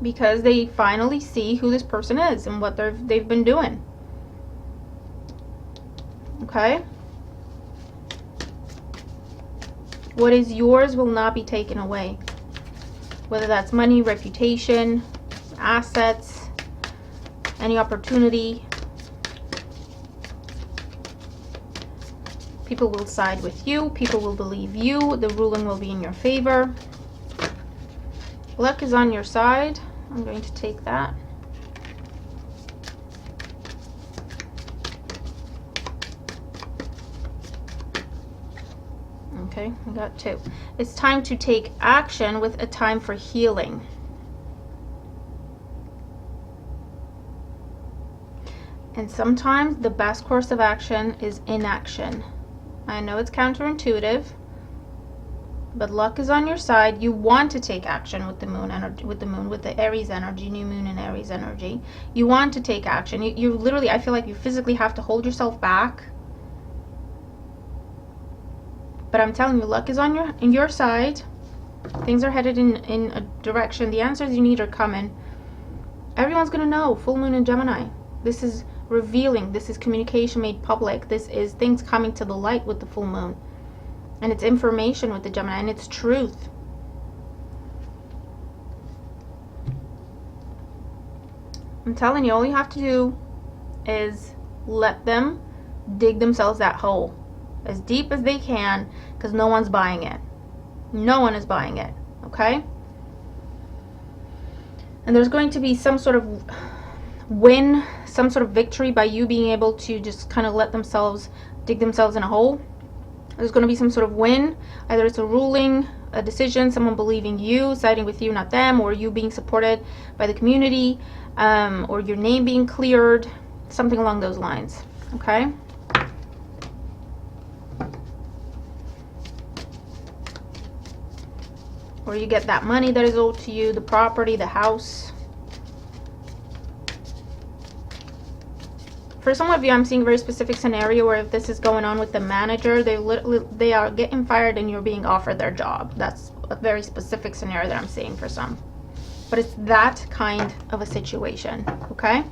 S1: Because they finally see who this person is and what they've been doing. Okay? What is yours will not be taken away. Whether that's money, reputation, assets, any opportunity. People will side with you. People will believe you. The ruling will be in your favor. Luck is on your side. I'm going to take that. Okay, I got two. It's time to take action with a time for healing. And sometimes the best course of action is inaction. I know it's counterintuitive, but luck is on your side. You want to take action with the moon energy, with the Aries energy, new moon and Aries energy. You want to take action. You literally, I feel like you physically have to hold yourself back. But I'm telling you, luck is on your side. Things are headed in a direction. The answers you need are coming. Everyone's gonna know. Full moon in Gemini. This is revealing. This is communication made public. This is things coming to the light with the full moon. And it's information with the Gemini, and it's truth. I'm telling you, all you have to do is let them dig themselves that hole as deep as they can, because no one's buying it. No one is buying it, okay? And there's going to be some sort of win, some sort of victory by you being able to just kind of let themselves dig themselves in a hole. There's going to be some sort of win. Either it's a ruling, a decision, someone believing you, siding with you, not them, or you being supported by the community, or your name being cleared, something along those lines, okay? Or you get that money that is owed to you, the property, the house. For some of you, I'm seeing a very specific scenario where if this is going on with the manager, they are getting fired and you're being offered their job. That's a very specific scenario that I'm seeing for some. But it's that kind of a situation, okay?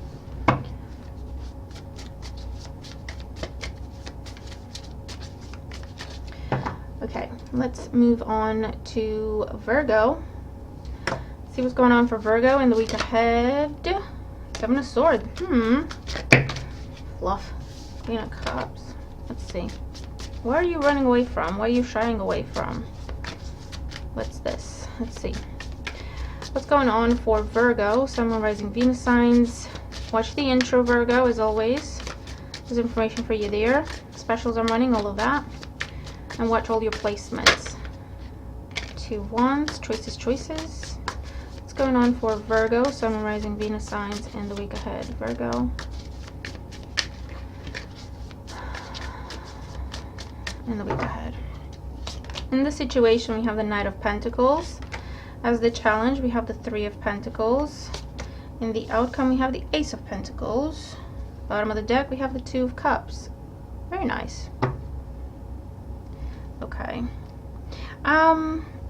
S1: Okay, let's move on to Virgo. See what's going on for Virgo in the week ahead. Seven of Swords. Fluff. Queen of Cups. Let's see. Where are you running away from? What are you shying away from? What's this? Let's see. What's going on for Virgo? Sun, Moon, Rising, Venus signs. Watch the intro, Virgo, as always. There's information for you there. Specials I'm running, all of that. And watch all your placements. 2 Wands. Choices, choices. What's going on for Virgo? Sun, Moon, Rising, Venus signs in the week ahead. Virgo. In the week ahead. In the situation, we have the Knight of Pentacles. As the challenge, we have the 3 of Pentacles. In the outcome, we have the Ace of Pentacles. Bottom of the deck, we have the 2 of Cups. Very nice. Okay.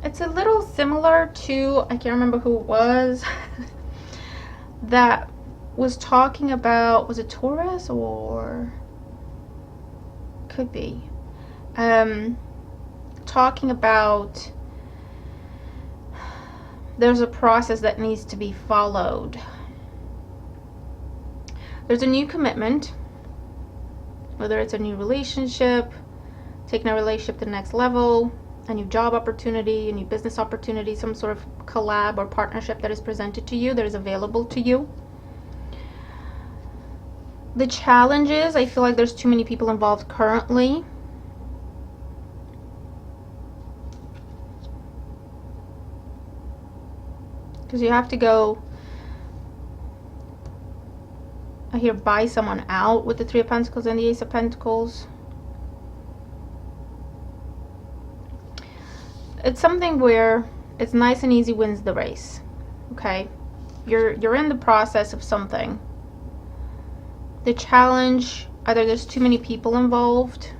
S1: It's a little similar to, I can't remember who it was, that was talking about, was it Taurus or could be, talking about there's a process that needs to be followed. There's a new commitment, whether it's a new relationship, taking a relationship to the next level, a new job opportunity, a new business opportunity, some sort of collab or partnership that is presented to you, that is available to you. The challenges, I feel like there's too many people involved currently. Because you have to go, I hear, buy someone out with the 3 of Pentacles and the Ace of Pentacles. It's something where it's nice and easy wins the race. Okay? You're in the process of something. The challenge, either there's too many people involved,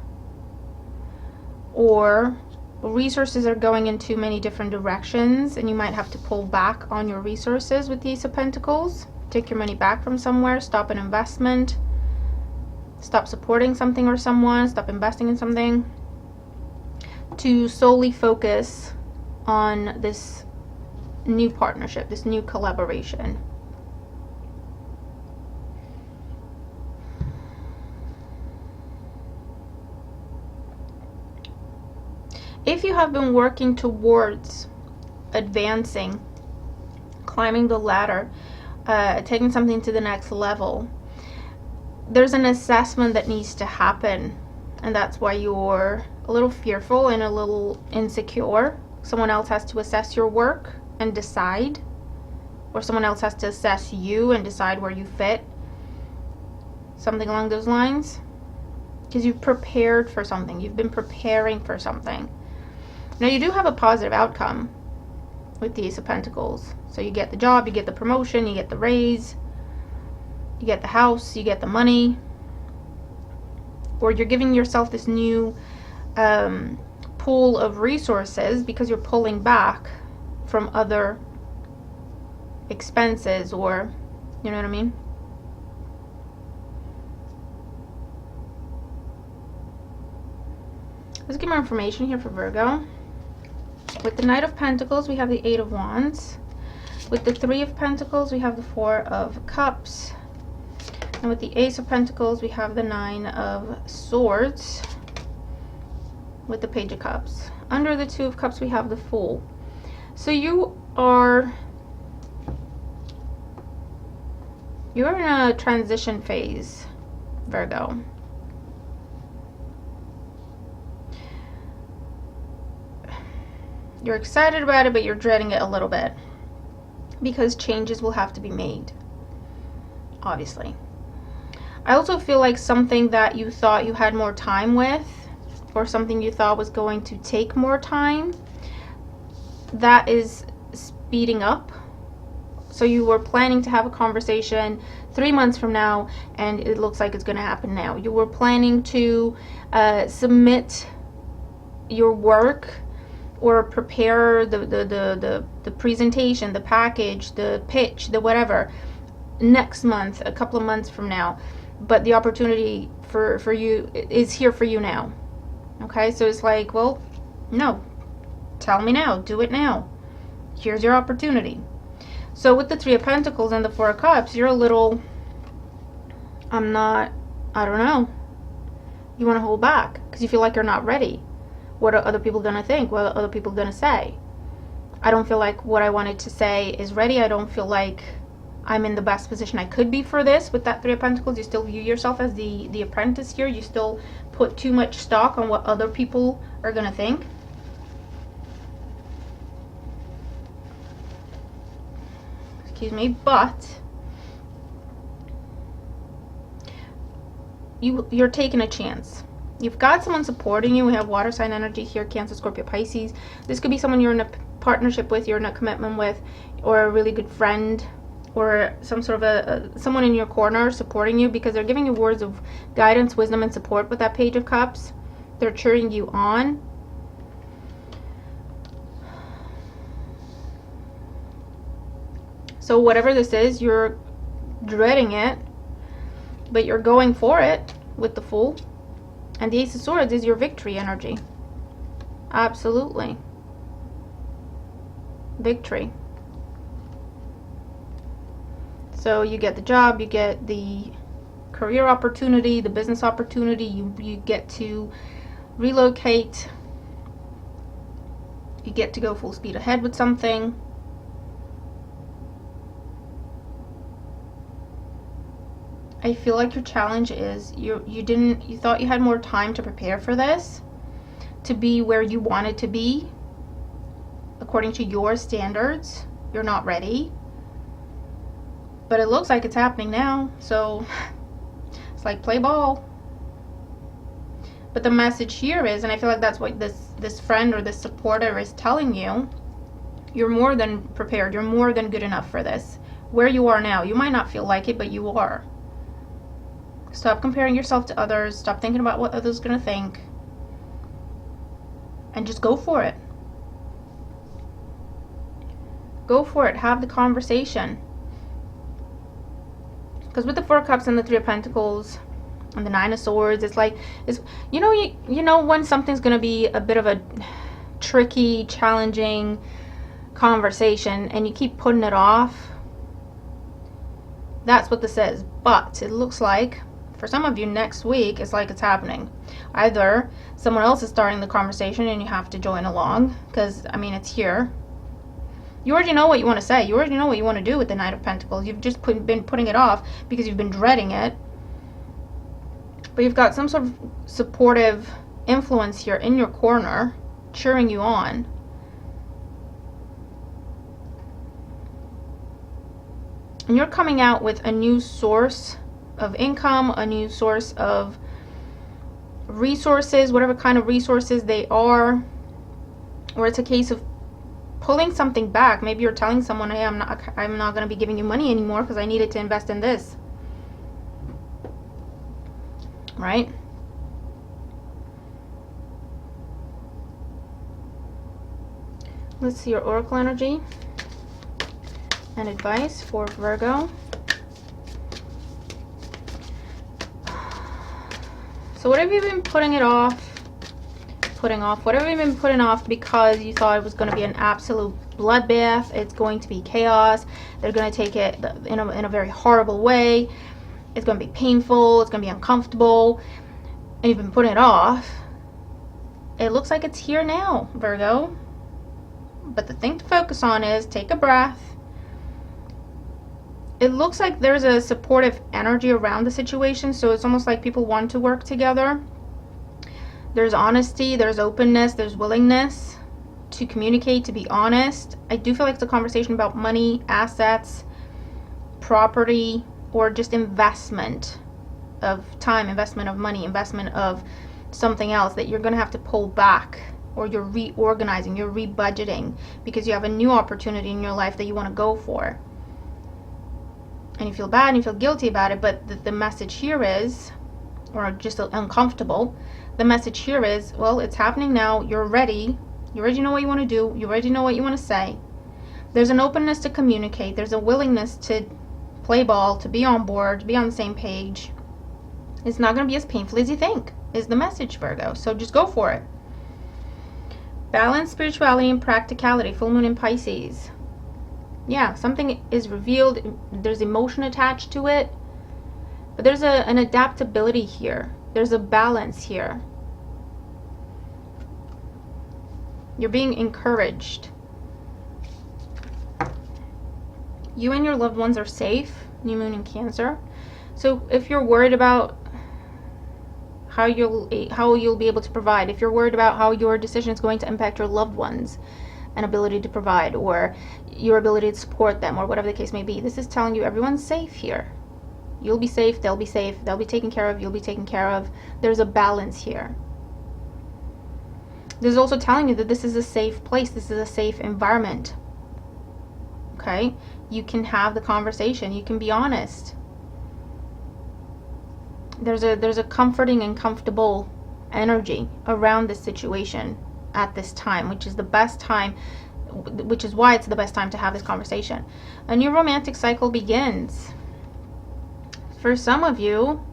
S1: or resources are going in too many different directions and you might have to pull back on your resources with the Ace of Pentacles. Take your money back from somewhere, stop an investment, stop supporting something or someone, stop investing in something, to solely focus on this new partnership, this new collaboration. If you have been working towards advancing, climbing the ladder, taking something to the next level, there's an assessment that needs to happen, and that's why you're a little fearful and a little insecure. Someone else has to assess your work and decide, or someone else has to assess you and decide where you fit, something along those lines, because you've prepared for something, you've been preparing for something. Now you do have a positive outcome with the Ace of Pentacles. So you get the job, you get the promotion, you get the raise, you get the house, you get the money, or you're giving yourself this new pool of resources because you're pulling back from other expenses, or you know what I mean? Let's get more information here for Virgo. With the Knight of Pentacles, we have the 8 of Wands. With the 3 of Pentacles, we have the 4 of Cups. And with the Ace of Pentacles, we have the 9 of Swords. With the Page of Cups. Under the 2 of Cups, we have the Fool. So you're in a transition phase, Virgo. You're excited about it, but you're dreading it a little bit because changes will have to be made, obviously. I also feel like something that you thought you had more time with, or something you thought was going to take more time, that is speeding up. So you were planning to have a conversation 3 months from now, and it looks like it's going to happen now. You were planning to submit your work or prepare the presentation, the package, the pitch, the whatever, next month, a couple of months from now. But the opportunity for you is here for you now. Okay, so it's like, well, no, tell me now, do it now. Here's your opportunity. So with the Three of Pentacles and the Four of Cups, you're a little, I don't know. You want to hold back because you feel like you're not ready. What are other people going to think? What are other people going to say? I don't feel like what I wanted to say is ready. I don't feel like I'm in the best position I could be for this. With that Three of Pentacles, you still view yourself as the apprentice here. You still put too much stock on what other people are going to think. Excuse me, but you're taking a chance. You've got someone supporting you. We have water sign energy here, Cancer, Scorpio, Pisces. This could be someone you're in a partnership with, you're in a commitment with, or a really good friend, or some sort of someone in your corner supporting you, because they're giving you words of guidance, wisdom, and support with that Page of Cups. They're cheering you on. So whatever this is, you're dreading it, but you're going for it with the Fool. And the Ace of Swords is your victory energy. Absolutely. Victory. So you get the job, you get the career opportunity, the business opportunity, you get to relocate, you get to go full speed ahead with something. I feel like your challenge is you thought you had more time to prepare for this, to be where you wanted to be according to your standards. You're not ready, but it looks like it's happening now. So it's like, play ball. But the message here is, and I feel like that's what this friend or this supporter is telling you, you're more than prepared. You're more than good enough for this. Where you are now, you might not feel like it, but you are. Stop comparing yourself to others. Stop thinking about what others are going to think. And just go for it. Go for it. Have the conversation. Because with the Four of Cups and the Three of Pentacles and the Nine of Swords, it's like, you know when something's going to be a bit of a tricky, challenging conversation and you keep putting it off. That's what this is. But it looks like, for some of you, next week, it's like it's happening. Either someone else is starting the conversation and you have to join along, because, I mean, it's here. You already know what you want to say. You already know what you want to do with the Knight of Pentacles. You've just been putting it off because you've been dreading it. But you've got some sort of supportive influence here in your corner, cheering you on. And you're coming out with a new source of income, a new source of resources, whatever kind of resources they are. Or it's a case of pulling something back. Maybe you're telling someone, hey, I'm not going to be giving you money anymore because I needed to invest in this. Right? Let's see your oracle energy and advice for Virgo. So what have you been putting off, whatever you've been putting off because you thought it was going to be an absolute bloodbath, it's going to be chaos, they're going to take it in a very horrible way, it's going to be painful, it's going to be uncomfortable, and you've been putting it off, it looks like it's here now, Virgo. But the thing to focus on is take a breath. It looks like there's a supportive energy around the situation, so it's almost like people want to work together. There's honesty, there's openness, there's willingness to communicate, to be honest. I do feel like it's a conversation about money, assets, property, or just investment of time, investment of money, investment of something else that you're going to have to pull back, or you're reorganizing, you're rebudgeting because you have a new opportunity in your life that you want to go for. And you feel bad and you feel guilty about it, but the message here is, or just uncomfortable, the message here is, well, it's happening now, you're ready, you already know what you want to do, you already know what you want to say. There's an openness to communicate, there's a willingness to play ball, to be on board, to be on the same page. It's not going to be as painful as you think, is the message, Virgo. So just go for it. Balance, spirituality, and practicality. Full moon in Pisces. Yeah, something is revealed. There's emotion attached to it. But there's an adaptability here. There's a balance here. You're being encouraged. You and your loved ones are safe. New moon in Cancer. So if you're worried about how you'll be able to provide, if you're worried about how your decision is going to impact your loved ones and ability to provide, or your ability to support them, or whatever the case may be, this is telling you everyone's safe here. You'll be safe, they'll be taken care of, you'll be taken care of. There's a balance here. This is also telling you that this is a safe place, this is a safe environment. Okay? You can have the conversation, you can be honest. There's a comforting and comfortable energy around this situation at this time, which is the best time, which is why it's the best time to have this conversation. A new romantic cycle begins. For some of you,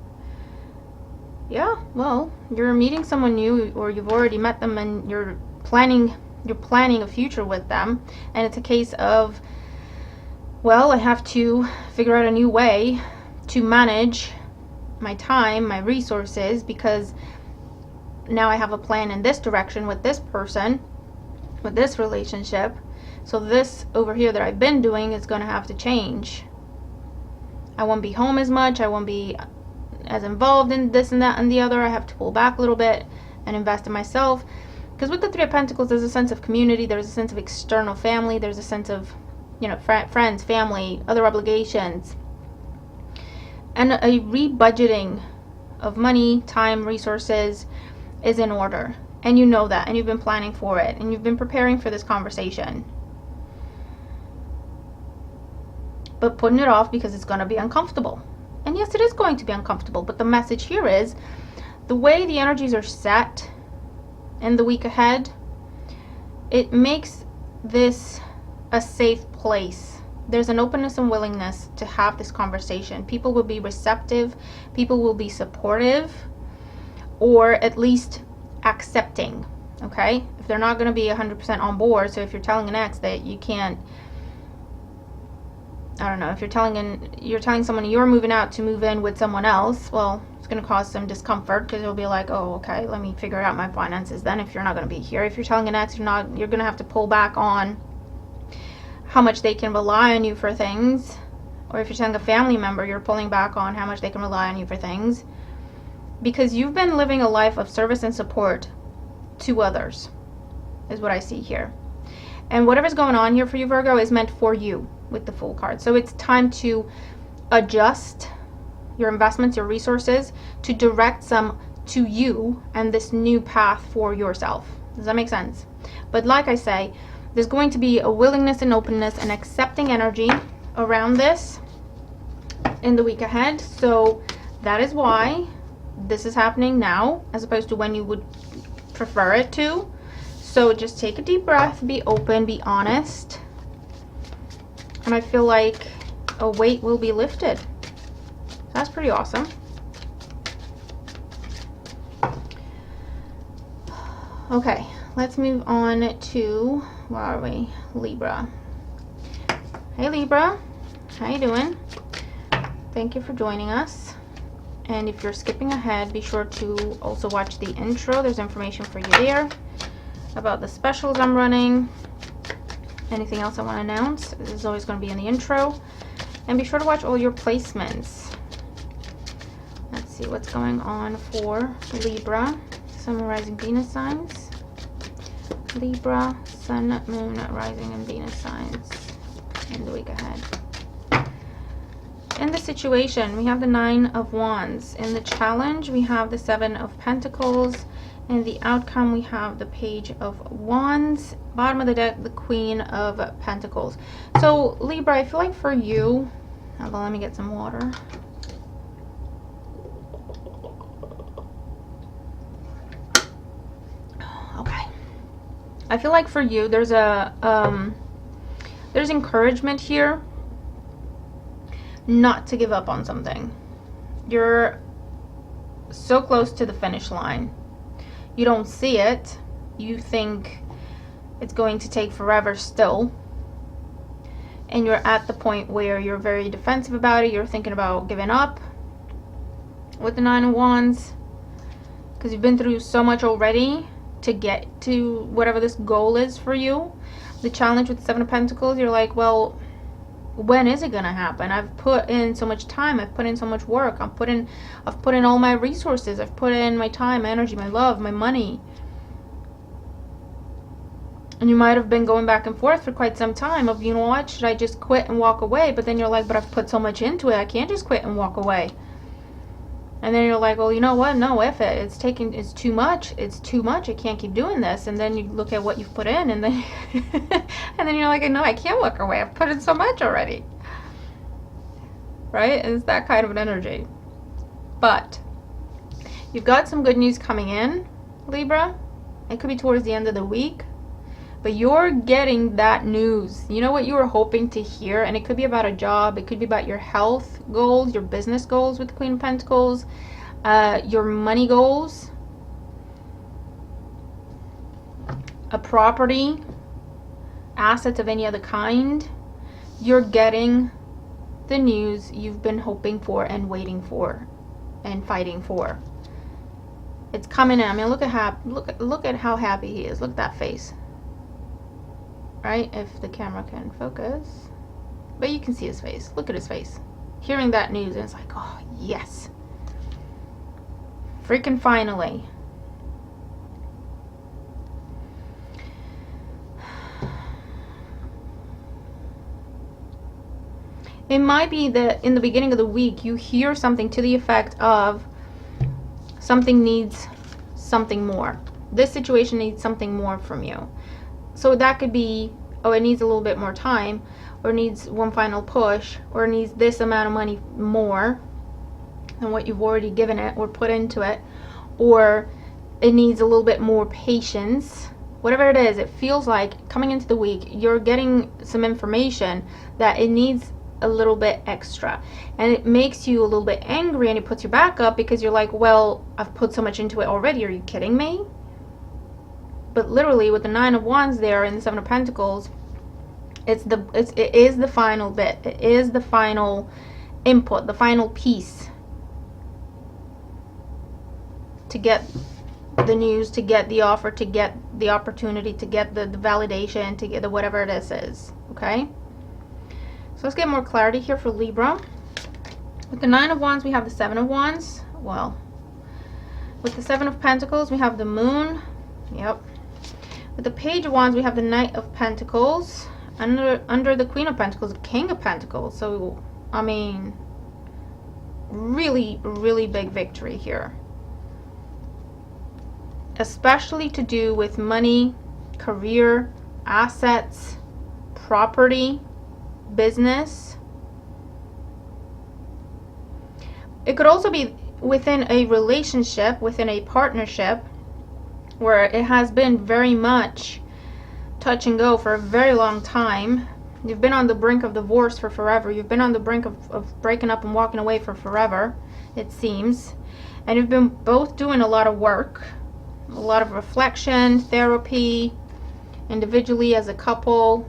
S1: yeah, well, you're meeting someone new, or you've already met them and you're planning a future with them, and it's a case of, well, I have to figure out a new way to manage my time, my resources, because now I have a plan in this direction with this person, with this relationship. So this over here that I've been doing is going to have to change. I won't be home as much, I won't be as involved in this and that and the other. I have to pull back a little bit and invest in myself, because with the Three of Pentacles, there's a sense of community, there's a sense of external family, there's a sense of, you know, friends, family, other obligations, and a rebudgeting of money, time, resources is in order. And you know that, and you've been planning for it, and you've been preparing for this conversation. But putting it off because it's going to be uncomfortable. And yes, it is going to be uncomfortable, but the message here is, the way the energies are set in the week ahead, it makes this a safe place. There's an openness and willingness to have this conversation. People will be receptive, people will be supportive, or at least accepting, okay? If they're not going to be 100% on board, so if you're telling an ex that you can't, I don't know, if you're telling someone you're moving out to move in with someone else, well, it's going to cause some discomfort, because it'll be like, oh, okay, let me figure out my finances then if you're not going to be here. If you're telling an ex you're going to have to pull back on how much they can rely on you for things, or if you're telling a family member, you're pulling back on how much they can rely on you for things, because you've been living a life of service and support to others, is what I see here. And whatever's going on here for you, Virgo, is meant for you with the Fool card. So it's time to adjust your investments, your resources, to direct some to you and this new path for yourself. Does that make sense? But like I say, there's going to be a willingness and openness and accepting energy around this in the week ahead. So that is why this is happening now, as opposed to when you would prefer it to. So just take a deep breath, be open, be honest. And I feel like a weight will be lifted. That's pretty awesome. Okay, let's move on to, where are we? Libra. Hey Libra, how you doing? Thank you for joining us. And if you're skipping ahead, be sure to also watch the intro. There's information for you there about the specials I'm running. Anything else I want to announce, this is always going to be in the intro. And be sure to watch all your placements. Let's see what's going on for Libra. Sun, Rising, Venus signs. Libra, Sun, Moon, Rising, and Venus signs in the week ahead. In the situation, we have the Nine of Wands. In the challenge, we have the Seven of Pentacles. In the outcome, we have the Page of Wands. Bottom of the deck, the Queen of Pentacles. So, Libra, I feel like for you... Hold on, let me get some water. Okay. I feel like for you, there's encouragement here not to give up on something. You're so close to the finish line. You don't see it. You think it's going to take forever still. And you're at the point where you're very defensive about it. You're thinking about giving up with the Nine of Wands. Because you've been through so much already to get to whatever this goal is for you. The challenge with the Seven of Pentacles, you're like, well, when is it gonna happen? I've put in so much time, I've put in so much work, I've put in all my resources, I've put in my time, my energy, my love, my money. And you might have been going back and forth for quite some time of, you know what, should I just quit and walk away? But then you're like, but I've put so much into it, I can't just quit and walk away. And then you're like, well, you know what, no, it's too much, I can't keep doing this. And then you look at what you've put in, and then and then you're like, no, I can't walk away, I've put in so much already, right? And it's that kind of an energy. But you've got some good news coming in, Libra. It could be towards the end of the week, but you're getting that news. You know what you were hoping to hear, and it could be about a job, it could be about your health goals, your business goals with the Queen of Pentacles, your money goals, a property, assets of any other kind. You're getting the news you've been hoping for and waiting for and fighting for. It's coming in. I mean, look at how happy he is. Look at that face. Right? If the camera can focus. But you can see his face. Look at his face. Hearing that news, and it's like, oh, yes. Freaking finally. It might be that in the beginning of the week, you hear something to the effect of something needs something more. This situation needs something more from you. So that could be, oh, it needs a little bit more time, or needs one final push, or needs this amount of money more than what you've already given it or put into it, or it needs a little bit more patience. Whatever it is, it feels like coming into the week, you're getting some information that it needs a little bit extra, and it makes you a little bit angry, and it puts your back up because you're like, well, I've put so much into it already. Are you kidding me? But literally, with the Nine of Wands there and the Seven of Pentacles, it is the final bit. It is the final input, the final piece to get the news, to get the offer, to get the opportunity, to get the validation, to get the whatever this is. Okay? So let's get more clarity here for Libra. With the Nine of Wands, we have the Seven of Wands. Well, with the Seven of Pentacles, we have the Moon. Yep. With the Page of Wands, we have the Knight of Pentacles. Under the Queen of Pentacles, the King of Pentacles. So, I mean, really, really big victory here. Especially to do with money, career, assets, property, business. It could also be within a relationship, within a partnership, where it has been very much touch and go for a very long time. You've been on the brink of divorce for forever. You've been on the brink of breaking up and walking away for forever, it seems. And you've been both doing a lot of work, a lot of reflection, therapy, individually as a couple.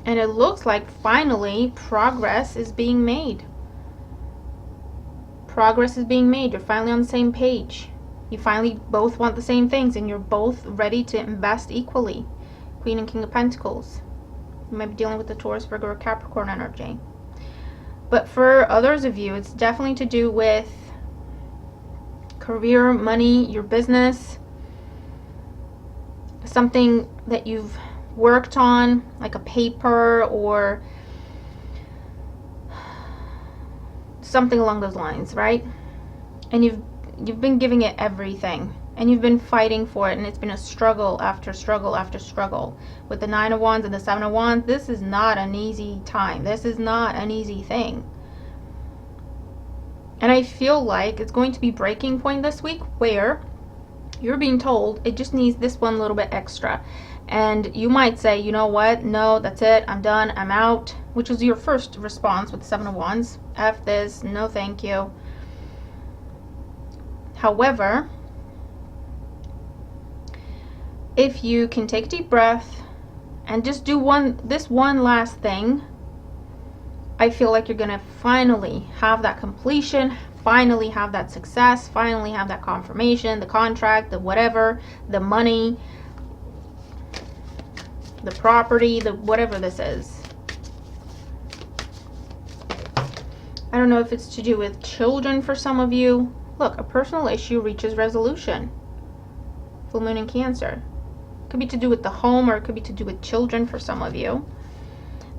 S1: And it looks like finally progress is being made. Progress is being made. You're finally on the same page. You finally both want the same things, and you're both ready to invest equally. Queen and King of Pentacles. You might be dealing with the Taurus, Virgo, or Capricorn energy. But for others of you, it's definitely to do with career, money, your business, something that you've worked on, like a paper or something along those lines, right? And you've been giving it everything, and you've been fighting for it, and it's been a struggle after struggle after struggle. With the 9 of Wands and the 7 of Wands, this is not an easy time. This is not an easy thing. And I feel like it's going to be breaking point this week where you're being told it just needs this one little bit extra. And you might say, you know what? No, that's it. I'm done. I'm out. Which was your first response with the 7 of Wands. F this. No, thank you. However, if you can take a deep breath and just do this one last thing, I feel like you're gonna finally have that completion, finally have that success, finally have that confirmation, the contract, the whatever, the money, the property, the whatever this is. I don't know if it's to do with children for some of you. Look, a personal issue reaches resolution. Full moon in Cancer. Could be to do with the home, or it could be to do with children for some of you.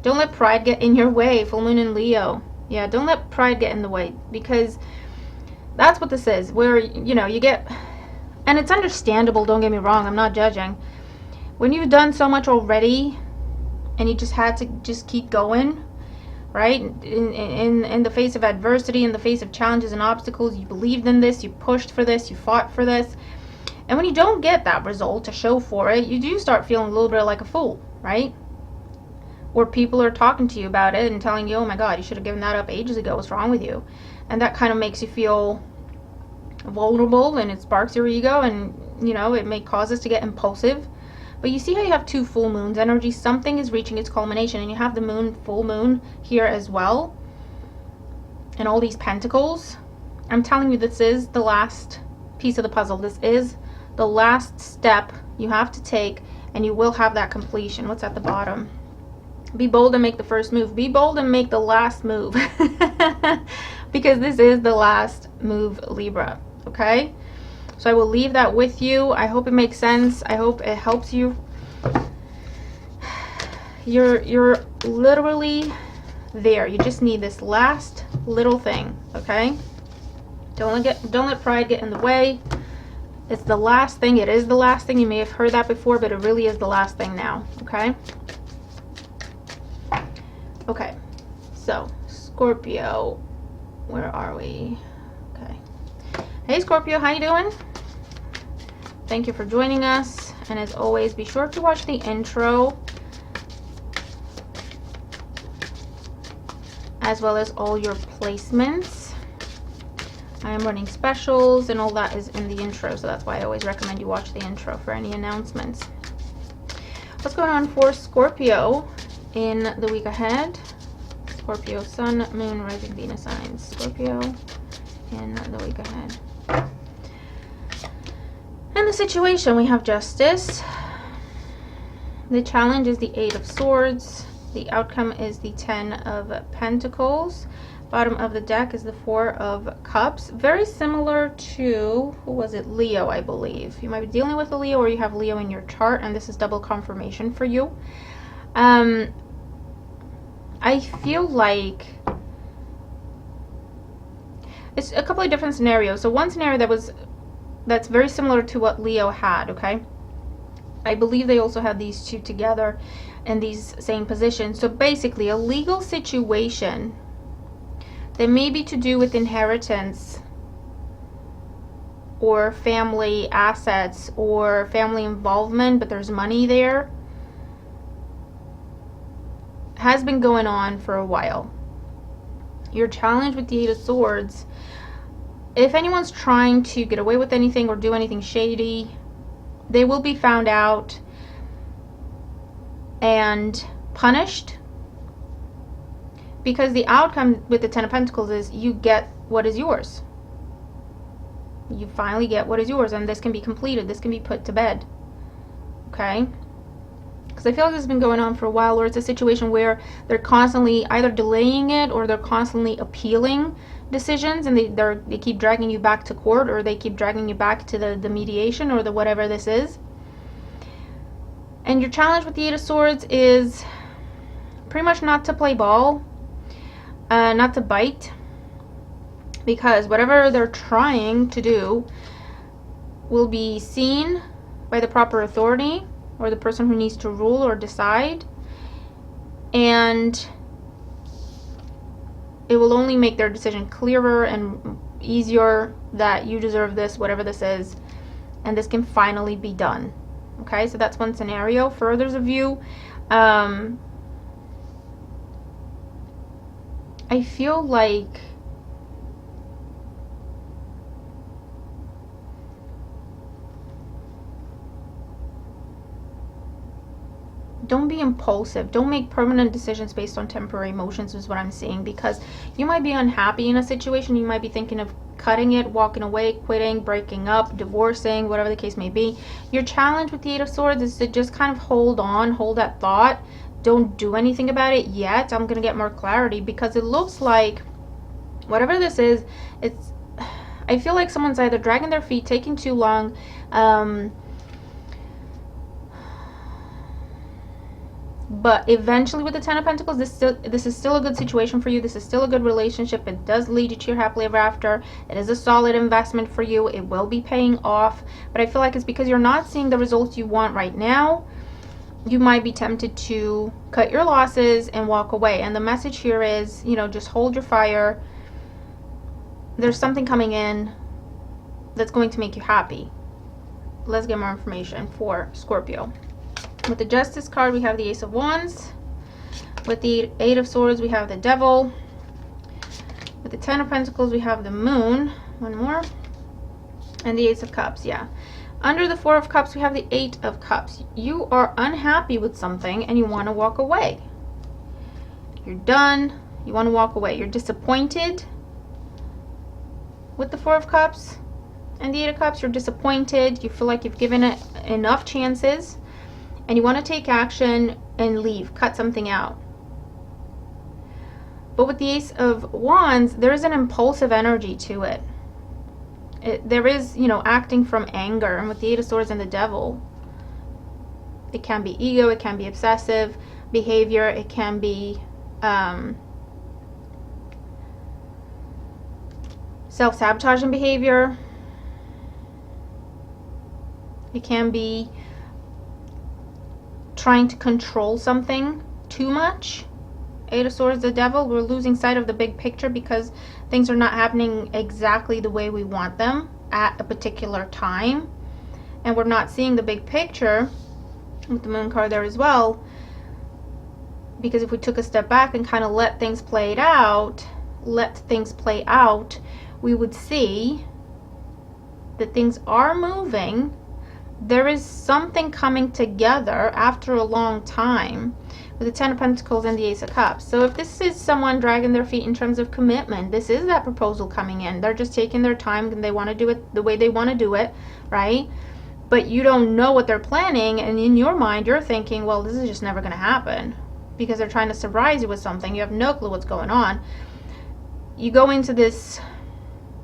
S1: Don't let pride get in your way. Full moon in Leo. Yeah, don't let pride get in the way, because that's what this is, where, you know, you get, and it's understandable, don't get me wrong, I'm not judging. When you've done so much already and you just had to just keep going, right? In the face of adversity, in the face of challenges and obstacles, you believed in this, you pushed for this, you fought for this. And when you don't get that result to show for it, you do start feeling a little bit like a fool, right? Or people are talking to you about it and telling you, oh my God, you should have given that up ages ago. What's wrong with you? And that kind of makes you feel vulnerable, and it sparks your ego, and, you know, it may cause us to get impulsive. But you see how you have 2 full moons energy? Something is reaching its culmination, and you have the moon, full moon here as well. And all these pentacles. I'm telling you, this is the last piece of the puzzle. This is the last step you have to take, and you will have that completion. What's at the bottom? Be bold and make the first move. Be bold and make the last move. Because this is the last move, Libra. Okay? So I will leave that with you. I hope it makes sense. I hope it helps you. You're literally there. You just need this last little thing. Okay? Don't let pride get in the way. It's the last thing. It is the last thing. You may have heard that before, but it really is the last thing now. Okay? Okay, so Scorpio, where are we? Okay. Hey Scorpio, how you doing? Thank you for joining us, and as always, be sure to watch the intro as well as all your placements. I am running specials, and all that is in the intro, so that's why I always recommend you watch the intro for any announcements. What's going on for Scorpio in the week ahead? Scorpio, Sun, Moon, Rising, Venus signs. Scorpio in the week ahead. And the situation, we have Justice. The challenge is the 8 of Swords. The outcome is the 10 of Pentacles. Bottom of the deck is the 4 of Cups. Very similar to, who was it? Leo, I believe. You might be dealing with a Leo, or you have Leo in your chart, and this is double confirmation for you. I feel like it's a couple of different scenarios. So one scenario that's very similar to what Leo had, okay? I believe they also had these two together in these same positions. So basically a legal situation that may be to do with inheritance or family assets or family involvement, but there's money there, has been going on for a while. Your challenge with the 8 of Swords, if anyone's trying to get away with anything or do anything shady, they will be found out and punished, because the outcome with the 10 of Pentacles is you get what is yours. You finally get what is yours, and this can be completed. This can be put to bed. Okay? Because I feel like this has been going on for a while, or it's a situation where they're constantly either delaying it or they're constantly appealing decisions, and they keep dragging you back to court, or they keep dragging you back to the mediation, or the whatever this is. And your challenge with the Eight of Swords is pretty much not to play ball, not to bite, because whatever they're trying to do will be seen by the proper authority, or the person who needs to rule or decide, and it will only make their decision clearer and easier that you deserve this, whatever this is, and this can finally be done. Okay, so that's one scenario. For others of you, I feel like don't be impulsive. Don't make permanent decisions based on temporary emotions is what I'm seeing, because you might be unhappy in a situation. You might be thinking of cutting it, walking away, quitting, breaking up, divorcing, whatever the case may be. Your challenge with the Eight of Swords is to just kind of hold on, hold that thought. Don't do anything about it yet. I'm going to get more clarity, because it looks like whatever this is, I feel like someone's either dragging their feet, taking too long, but eventually with the Ten of Pentacles, this is still a good situation for you. This is still a good relationship. It does lead you to your happily ever after. It is a solid investment for you. It will be paying off. But I feel like it's because you're not seeing the results you want right now. You might be tempted to cut your losses and walk away. And the message here is, you know, just hold your fire. There's something coming in that's going to make you happy. Let's get more information for Scorpio. With the Justice card, we have the Ace of Wands. With the Eight of Swords, we have the Devil. With the Ten of Pentacles, we have the Moon. One more. And the Ace of Cups, yeah. Under the Four of Cups, we have the Eight of Cups. You are unhappy with something and you want to walk away. You're done. You want to walk away. You're disappointed with the Four of Cups and the Eight of Cups. You're disappointed. You feel like you've given it enough chances, and you want to take action and leave, cut something out. But with the Ace of Wands, there is an impulsive energy to it. There is, you know, acting from anger. And with the Eight of Swords and the Devil, it can be ego, it can be obsessive behavior, it can be self-sabotaging behavior. It can be trying to control something too much. Eight of Swords, the Devil, we're losing sight of the big picture because things are not happening exactly the way we want them at a particular time, and we're not seeing the big picture with the Moon card there as well, because if we took a step back and kind of let things play out, we would see that things are moving. There is something coming together after a long time with the Ten of Pentacles and the Ace of Cups. So if this is someone dragging their feet in terms of commitment, this is that proposal coming in. They're just taking their time and they want to do it the way they want to do it, right? But you don't know what they're planning, and in your mind you're thinking, well, this is just never going to happen, because they're trying to surprise you with something. You have no clue what's going on. You go into this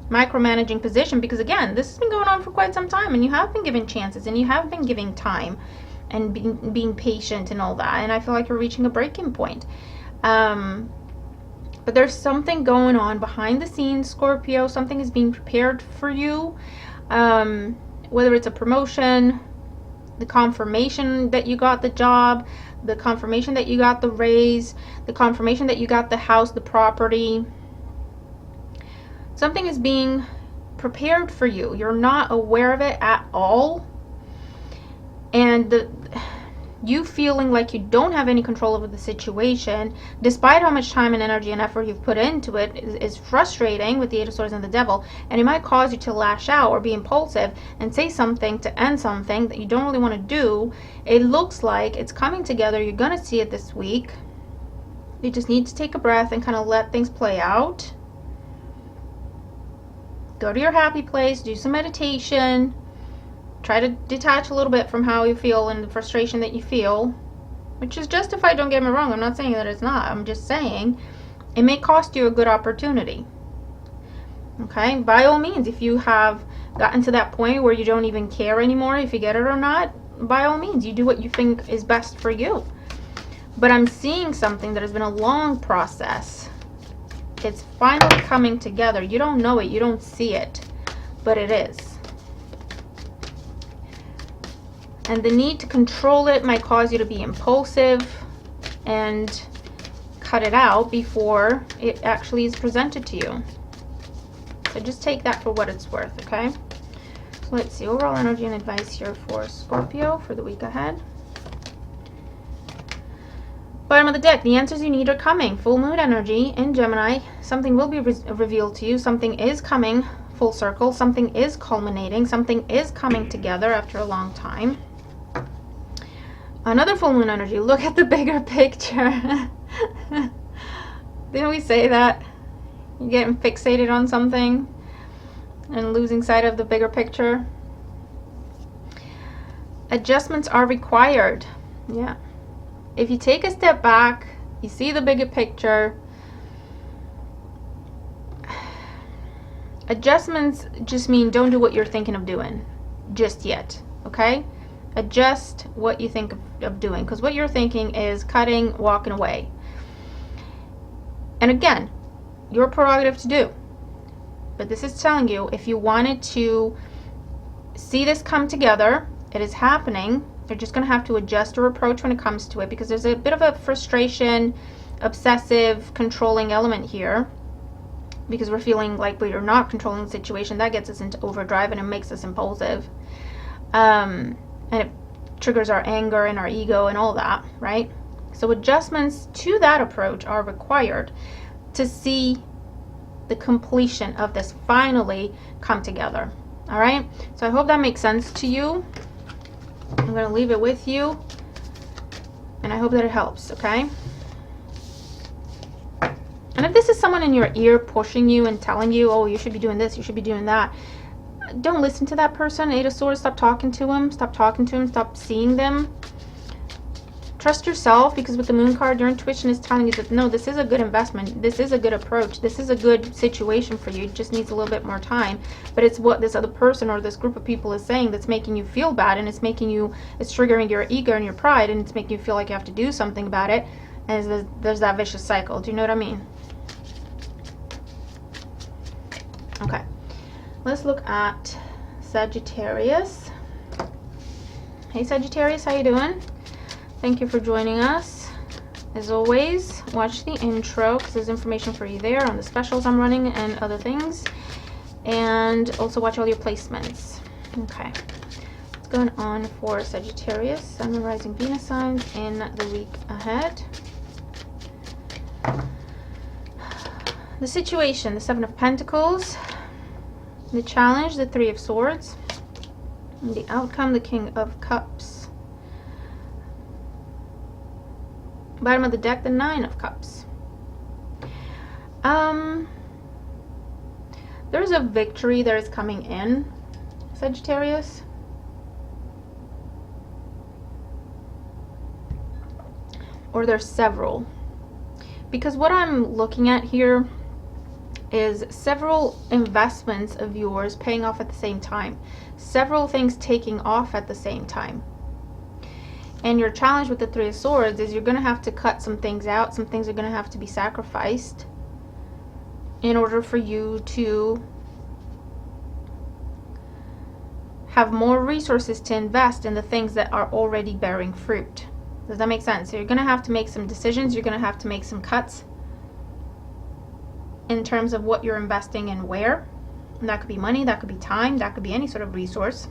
S1: micromanaging position because, again, this has been going on for quite some time, and you have been given chances, and you have been giving time and being patient and all that, and I feel like you're reaching a breaking point. But there's something going on behind the scenes, Scorpio. Something is being prepared for you, whether it's a promotion, the confirmation that you got the job, the confirmation that you got the raise, the confirmation that you got the house, the property. Something is being prepared for you. You're not aware of it at all. And you feeling like you don't have any control over the situation, despite how much time and energy and effort you've put into it, is frustrating with the Eight of Swords and the Devil. And it might cause you to lash out or be impulsive and say something to end something that you don't really want to do. It looks like it's coming together. You're going to see it this week. You just need to take a breath and kind of let things play out. Go to your happy place, do some meditation, try to detach a little bit from how you feel and the frustration that you feel, which is justified, don't get me wrong. I'm not saying that it's not. I'm just saying it may cost you a good opportunity. Okay, by all means, if you have gotten to that point where you don't even care anymore if you get it or not, by all means, you do what you think is best for you. But I'm seeing something that has been a long process. It's finally coming together. You don't know it, you don't see it, but it is. And the need to control it might cause you to be impulsive and cut it out before it actually is presented to you. So just take that for what it's worth, okay? So let's see, overall energy and advice here for Scorpio for the week ahead. Bottom of the deck, the answers you need are coming. Full moon energy in Gemini. Something will be revealed to you. Something is coming full circle. Something is culminating. Something is coming together after a long time. Another full moon energy. Look at the bigger picture. Didn't we say that? You're getting fixated on something and losing sight of the bigger picture. Adjustments are required. Yeah. If you take a step back, you see the bigger picture. Adjustments just mean don't do what you're thinking of doing just yet, okay? Adjust what you think of doing, because what you're thinking is cutting, walking away. And again, your prerogative to do. But this is telling you, if you wanted to see this come together, it is happening. You're just going to have to adjust your approach when it comes to it, because there's a bit of a frustration, obsessive, controlling element here, because we're feeling like we are not controlling the situation. That gets us into overdrive and it makes us impulsive. And it triggers our anger and our ego and all that, right? So adjustments to that approach are required to see the completion of this finally come together. All right, so I hope that makes sense to you. I'm going to leave it with you, and I hope that it helps, okay? And if this is someone in your ear pushing you and telling you, oh, you should be doing this, you should be doing that, don't listen to that person. Eight of Swords, stop talking to him. Stop talking to him. Stop seeing them. Trust yourself, because with the Moon card, your intuition is telling you that, no, this is a good investment. This is a good approach. This is a good situation for you. It just needs a little bit more time. But it's what this other person or this group of people is saying that's making you feel bad, and it's making you, it's triggering your ego and your pride, and it's making you feel like you have to do something about it. And there's that vicious cycle. Do you know what I mean? Okay. Let's look at Sagittarius. Hey Sagittarius, how you doing? Thank you for joining us. As always, watch the intro because there's information for you there on the specials I'm running and other things. And also watch all your placements. Okay. What's going on for Sagittarius, Sun and Rising Venus signs in the week ahead? The situation, the Seven of Pentacles. The challenge, the Three of Swords. And the outcome, the King of Cups. Bottom of the deck, the Nine of Cups. There's a victory that is coming in, Sagittarius. Or there's several. Because what I'm looking at here is several investments of yours paying off at the same time. Several things taking off at the same time. And your challenge with the Three of Swords is you're going to have to cut some things out. Some things are going to have to be sacrificed in order for you to have more resources to invest in the things that are already bearing fruit. Does that make sense? So you're going to have to make some decisions. You're going to have to make some cuts in terms of what you're investing and where. And that could be money, that could be time, that could be any sort of resource.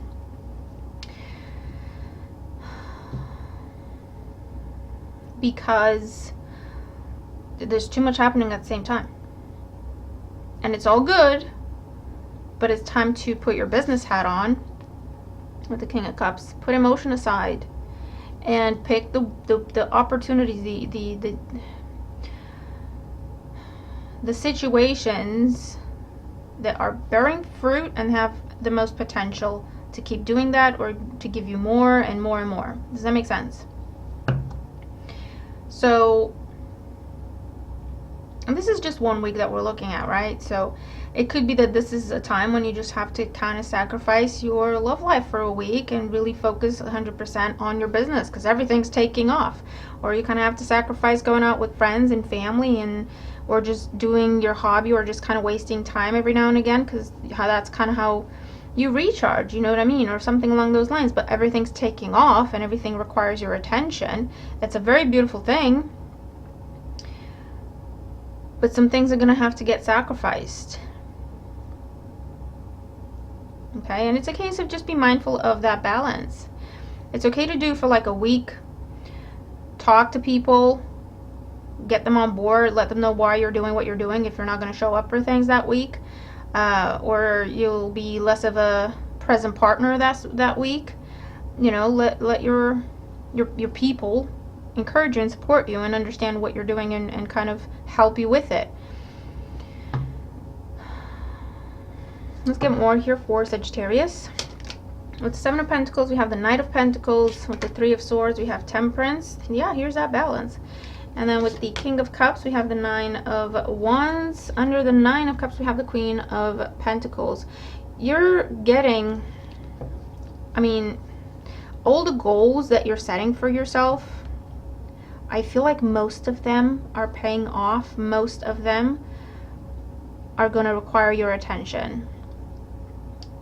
S1: Because there's too much happening at the same time. And it's all good, but it's time to put your business hat on with the King of Cups. Put emotion aside and pick the opportunities, the situations that are bearing fruit and have the most potential to keep doing that, or to give you more and more and more. Does that make sense? So, and this is just 1 week that we're looking at, right? So It could be that this is a time when you just have to kind of sacrifice your love life for a week and really focus 100% on your business because everything's taking off. Or you kind of have to sacrifice going out with friends and family, and or just doing your hobby, or just kind of wasting time every now and again, because that's kind of how you recharge, you know what I mean, or something along those lines. But everything's taking off and everything requires your attention. That's a very beautiful thing. But some things are going to have to get sacrificed. Okay, and it's a case of just be mindful of that balance. It's okay to do for like a week. Talk to people, get them on board, let them know why you're doing what you're doing if you're not going to show up for things that week. Or you'll be less of a present partner that week. You know, let your people encourage you and support you and understand what you're doing and kind of help you with it. Let's get more here for Sagittarius. With the Seven of Pentacles, we have the Knight of Pentacles. With the Three of Swords, we have Temperance. Yeah, here's that balance. And then with the King of Cups, we have the Nine of Wands. Under the Nine of Cups, we have the Queen of Pentacles. You're getting, I mean, all the goals that you're setting for yourself, I feel like most of them are paying off. Most of them are going to require your attention.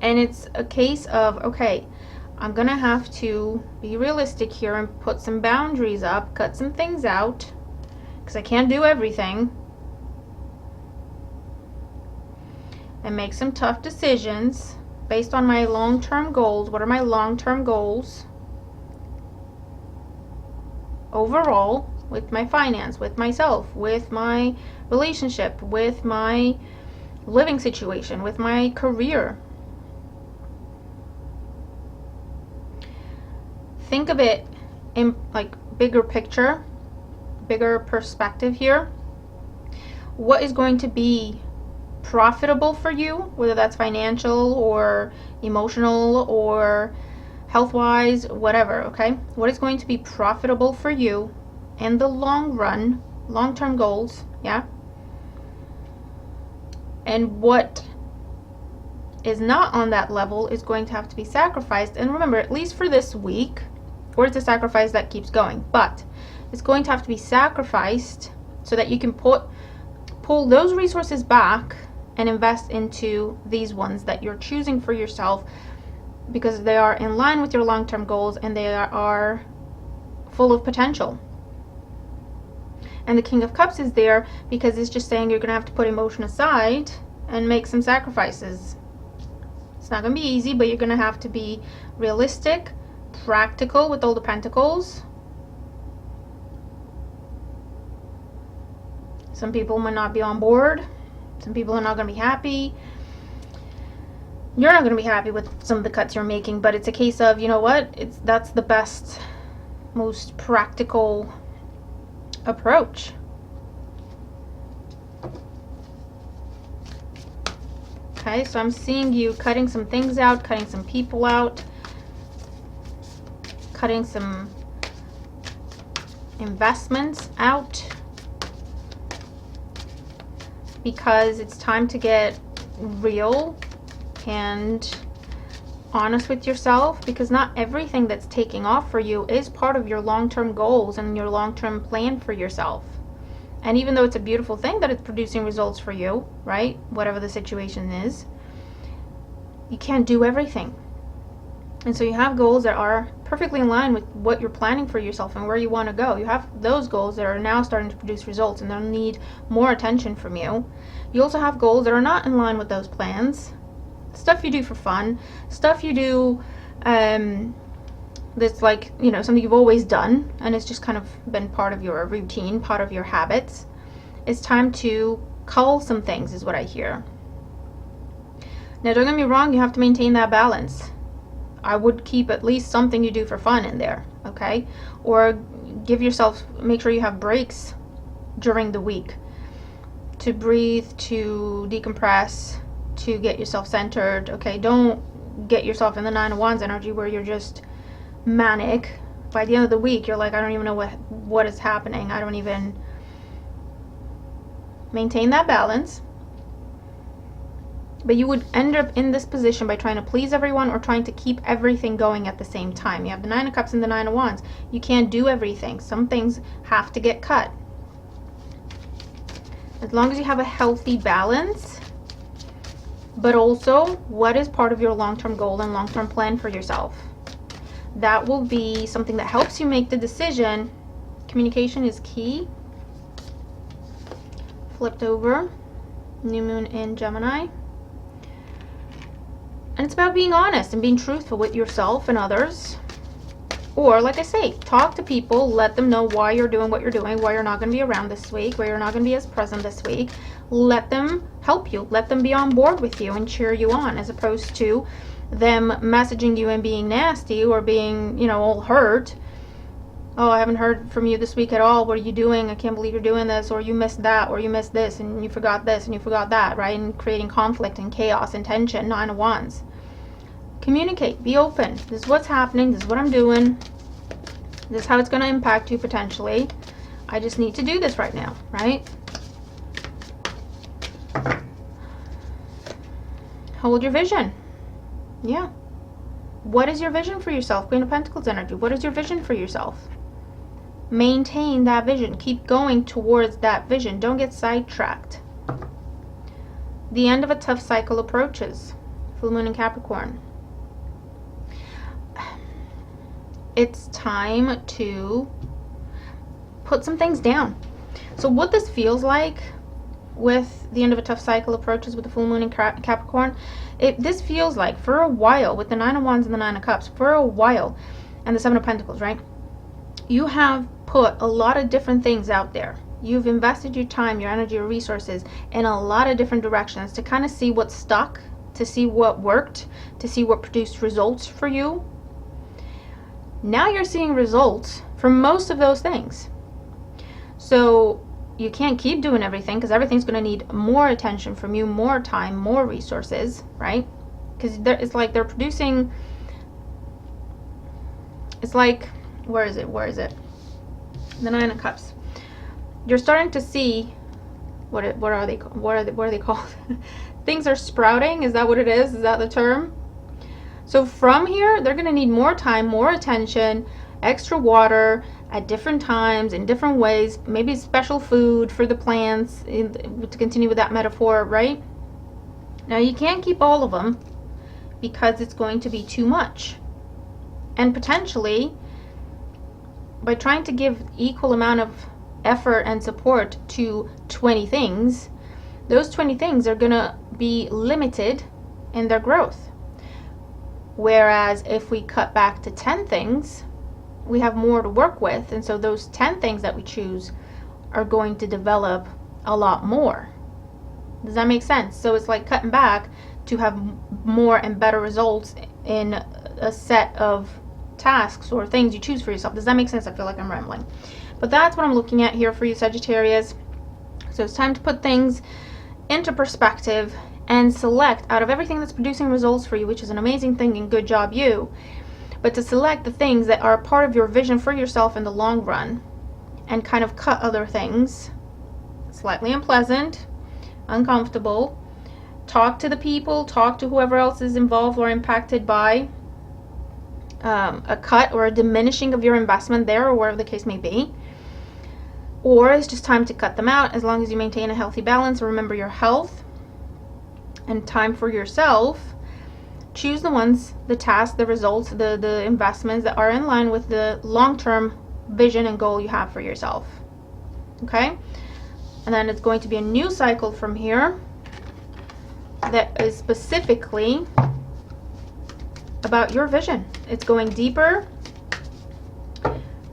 S1: And it's a case of, okay, I'm going to have to be realistic here and put some boundaries up, cut some things out, because I can't do everything. And make some tough decisions based on my long-term goals. What are my long-term goals? Overall, with my finance, with myself, with my relationship, with my living situation, with my career. Think of it in like bigger picture, bigger perspective here. What is going to be profitable for you, whether that's financial or emotional or health-wise, whatever, okay? What is going to be profitable for you in the long run, long-term goals, yeah? And what is not on that level is going to have to be sacrificed. And remember, at least for this week, or it's a sacrifice that keeps going, but it's going to have to be sacrificed so that you can pull those resources back and invest into these ones that you're choosing for yourself, because they are in line with your long-term goals and they are full of potential. And the King of Cups is there because it's just saying you're going to have to put emotion aside and make some sacrifices. It's not going to be easy, but you're going to have to be realistic, practical with all the pentacles. Some people might not be on board. Some people are not going to be happy. You're not going to be happy with some of the cuts you're making, but it's a case of, you know what? That's the best, most practical approach. Okay, so I'm seeing you cutting some things out, cutting some people out, cutting some investments out, because it's time to get real and honest with yourself, because not everything that's taking off for you is part of your long-term goals and your long-term plan for yourself. And even though it's a beautiful thing that it's producing results for you, right, whatever the situation is, you can't do everything. And so you have goals that are perfectly in line with what you're planning for yourself and where you want to go. You have those goals that are now starting to produce results and they'll need more attention from you. You also have goals that are not in line with those plans. Stuff you do for fun, stuff you do that's like, you know, something you've always done and it's just kind of been part of your routine, part of your habits. It's time to cull some things, is what I hear. Now, don't get me wrong, you have to maintain that balance. I would keep at least something you do for fun in there, okay? Or give yourself, make sure you have breaks during the week to breathe, to decompress, to get yourself centered, okay? Don't get yourself in the Nine of Wands energy where you're just manic. By the end of the week, you're like, I don't even know what is happening. I don't even maintain that balance. But you would end up in this position by trying to please everyone or trying to keep everything going at the same time. You have the Nine of Cups and the Nine of Wands. You can't do everything. Some things have to get cut. As long as you have a healthy balance, but also what is part of your long-term goal and long-term plan for yourself. That will be something that helps you make the decision. Communication is key. Flipped over. New moon in Gemini. And it's about being honest and being truthful with yourself and others. Or, like I say, talk to people, let them know why you're doing what you're doing, why you're not going to be around this week, why you're not going to be as present this week. Let them help you. Let them be on board with you and cheer you on, as opposed to them messaging you and being nasty or being, you know, all hurt. Oh, I haven't heard from you this week at all. What are you doing? I can't believe you're doing this. Or you missed that. Or you missed this. And you forgot this. And you forgot that. Right? And creating conflict and chaos and tension. Nine of Wands. Communicate. Be open. This is what's happening. This is what I'm doing. This is how it's going to impact you potentially. I just need to do this right now. Right? Hold your vision. Yeah. What is your vision for yourself? Queen of Pentacles energy. What is your vision for yourself? Maintain that vision. Keep going towards that vision. Don't get sidetracked. The end of a tough cycle approaches. Full moon in Capricorn. It's time to put some things down. So what this feels like with the end of a tough cycle approaches with the full moon in Capricorn, this feels like for a while, with the Nine of Wands and the Nine of Cups, for a while, and the Seven of Pentacles, right? You have put a lot of different things out there. You've invested your time, your energy, your resources in a lot of different directions to kind of see what stuck, to see what worked, to see what produced results for you. Now you're seeing results from most of those things. So you can't keep doing everything because everything's going to need more attention from you, more time, more resources, right? Because it's like they're producing, it's like, where is it? The Nine of Cups. You're starting to see, what are they called? Things are sprouting. Is that what it is? Is that the term? So from here, they're going to need more time, more attention, extra water at different times, in different ways, maybe special food for the plants, to continue with that metaphor, right? Now, you can't keep all of them because it's going to be too much. And potentially, by trying to give equal amount of effort and support to 20 things, those 20 things are going to be limited in their growth. Whereas if we cut back to 10 things, we have more to work with, and so those 10 things that we choose are going to develop a lot more. Does that make sense? So it's like cutting back to have more and better results in a set of tasks or things you choose for yourself. Does that make sense? I feel like I'm rambling, but that's what I'm looking at here for you, Sagittarius. So it's time to put things into perspective and select out of everything that's producing results for you, which is an amazing thing, and good job you. But to select the things that are part of your vision for yourself in the long run and kind of cut other things, slightly unpleasant, uncomfortable. Talk to the people, talk to whoever else is involved or impacted by a cut or a diminishing of your investment there, or wherever the case may be. Or it's just time to cut them out, as long as you maintain a healthy balance. Remember your health and time for yourself. Choose the ones, the tasks, the results, the investments that are in line with the long-term vision and goal you have for yourself. Okay? And then it's going to be a new cycle from here that is specifically about your vision. It's going deeper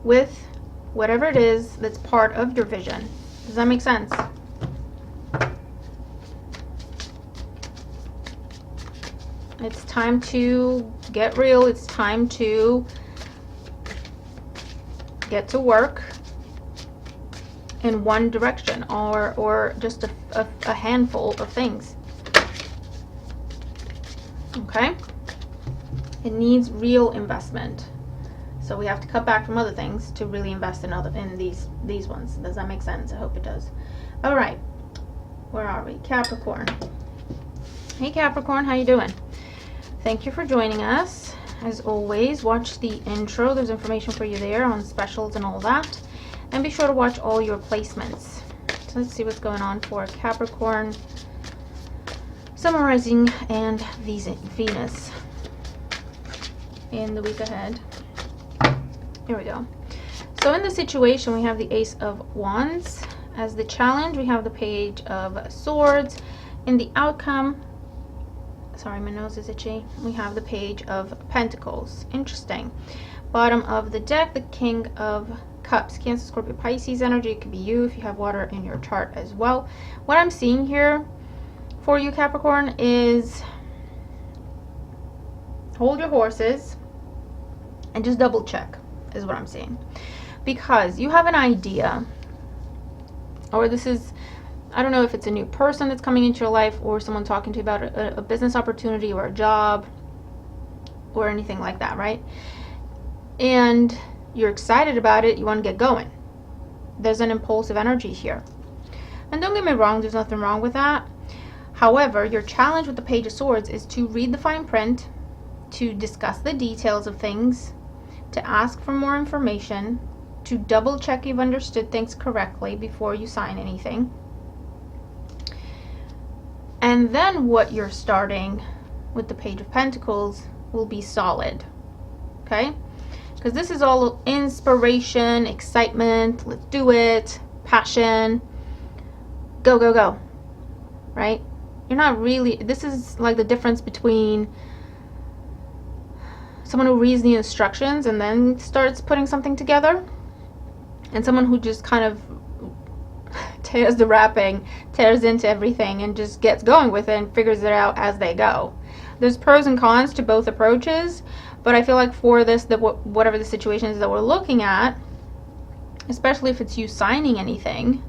S1: with whatever it is that's part of your vision. Does that make sense? It's time to get real. It's time to get to work in one direction, or just a handful of things. Okay? It needs real investment. So we have to cut back from other things to really invest in these ones. Does that make sense? I hope it does. All right. Where are we? Capricorn. Hey Capricorn, how you doing? Thank you for joining us. As always, watch the intro. There's information for you there on specials and all that. And be sure to watch all your placements. So let's see what's going on for Capricorn, summarizing, and Venus in the week ahead. Here we go. So in the situation, we have the Ace of Wands. As the challenge, we have the Page of Swords. In the outcome, sorry, my nose is itchy, we have the Page of Pentacles. Interesting. Bottom of the deck, the King of Cups. Cancer, Scorpio, Pisces energy. It could be you if you have water in your chart as well. What I'm seeing here for you, Capricorn, is hold your horses and just double check is what I'm seeing. Because you have an idea, or this is, I don't know if it's a new person that's coming into your life or someone talking to you about a business opportunity or a job or anything like that, right? And you're excited about it, you want to get going. There's an impulsive energy here. And don't get me wrong, there's nothing wrong with that. However, your challenge with the Page of Swords is to read the fine print, to discuss the details of things, to ask for more information, to double check you've understood things correctly before you sign anything. And then what you're starting with the Page of Pentacles will be solid. Okay? Because this is all inspiration, excitement, let's do it, passion, go, go, go. Right? You're not really, this is like the difference between someone who reads the instructions and then starts putting something together, and someone who just kind of tears the wrapping, tears into everything, and just gets going with it and figures it out as they go. There's pros and cons to both approaches, but I feel like for this, whatever the situation is that we're looking at, especially if it's you signing anything,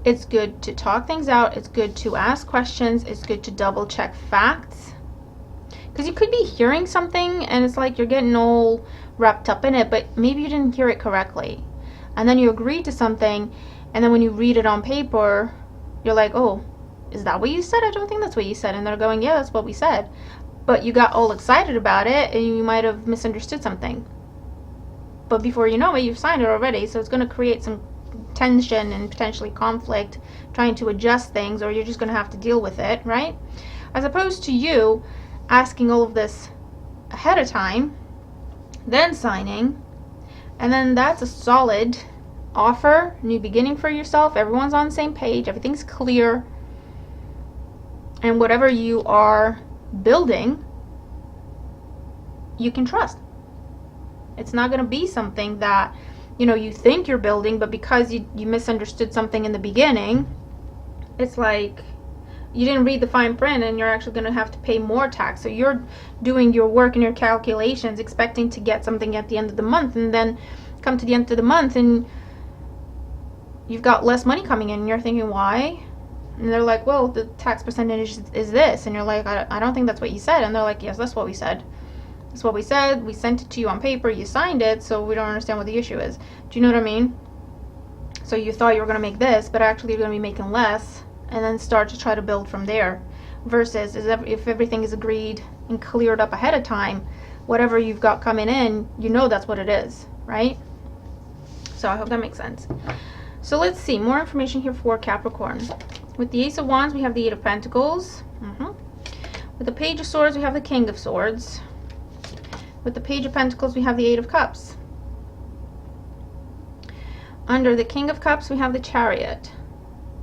S1: it's good to talk things out, it's good to ask questions, it's good to double check facts. Because you could be hearing something and it's like you're getting all wrapped up in it, but maybe you didn't hear it correctly. And then you agree to something, and then when you read it on paper, you're like, oh, is that what you said? I don't think that's what you said. And they're going, yeah, that's what we said. But you got all excited about it, and you might have misunderstood something. But before you know it, you've signed it already, so it's going to create some tension and potentially conflict trying to adjust things, or you're just going to have to deal with it, right? As opposed to you asking all of this ahead of time, then signing, and then that's a solid offer, new beginning for yourself. Everyone's on the same page, everything's clear, and whatever you are building, you can trust. It's not going to be something that, you know, you think you're building, but because you misunderstood something in the beginning, it's like you didn't read the fine print and you're actually going to have to pay more tax. So you're doing your work and your calculations expecting to get something at the end of the month, and then come to the end of the month and you've got less money coming in, and you're thinking, why? And they're like, well, the tax percentage is this. And you're like, I don't think that's what you said. And they're like, yes, that's what we said. That's what we said. We sent it to you on paper. You signed it, so we don't understand what the issue is. Do you know what I mean? So you thought you were going to make this, but actually you're going to be making less, and then start to try to build from there. Versus if everything is agreed and cleared up ahead of time, whatever you've got coming in, you know that's what it is, right? So I hope that makes sense. So let's see, more information here for Capricorn. With the Ace of Wands, we have the Eight of Pentacles. With the Page of Swords, we have the King of Swords. With the Page of Pentacles, we have the Eight of Cups. Under the King of Cups, we have the Chariot.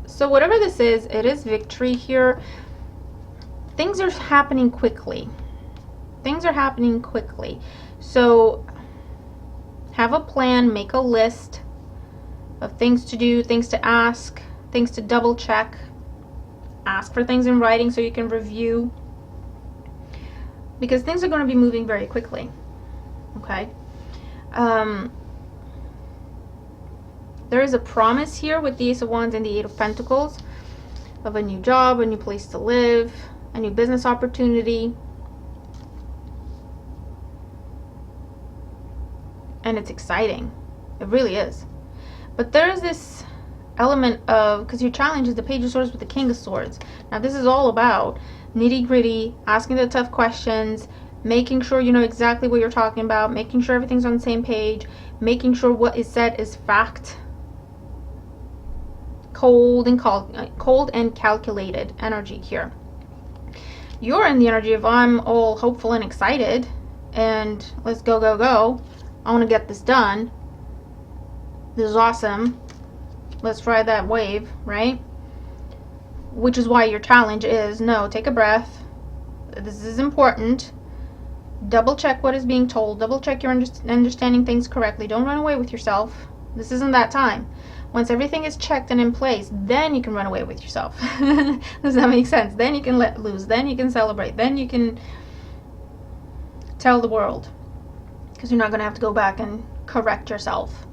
S1: So whatever this is, it is victory here. Things are happening quickly. Things are happening quickly. So have a plan, make a list of things to do, things to ask, things to double check. Ask for things in writing so you can review. Because things are going to be moving very quickly. Okay? There is a promise here with the Ace of Wands and the Eight of Pentacles of a new job, a new place to live, a new business opportunity. And it's exciting. It really is. But there's this element of, because your challenge is the Page of Swords with the King of Swords. Now this is all about nitty-gritty, asking the tough questions, making sure you know exactly what you're talking about, making sure everything's on the same page, making sure what is said is fact. Cold and calculated energy here. You're in the energy of I'm all hopeful and excited and let's go, go, go. I want to get this done. This is awesome. Let's ride that wave, right? Which is why your challenge is, no, take a breath. This is important. Double check what is being told. Double check you're understanding things correctly. Don't run away with yourself. This isn't that time. Once everything is checked and in place, then you can run away with yourself. Does that make sense? Then you can let loose. Then you can celebrate. Then you can tell the world. Because you're not going to have to go back and correct yourself.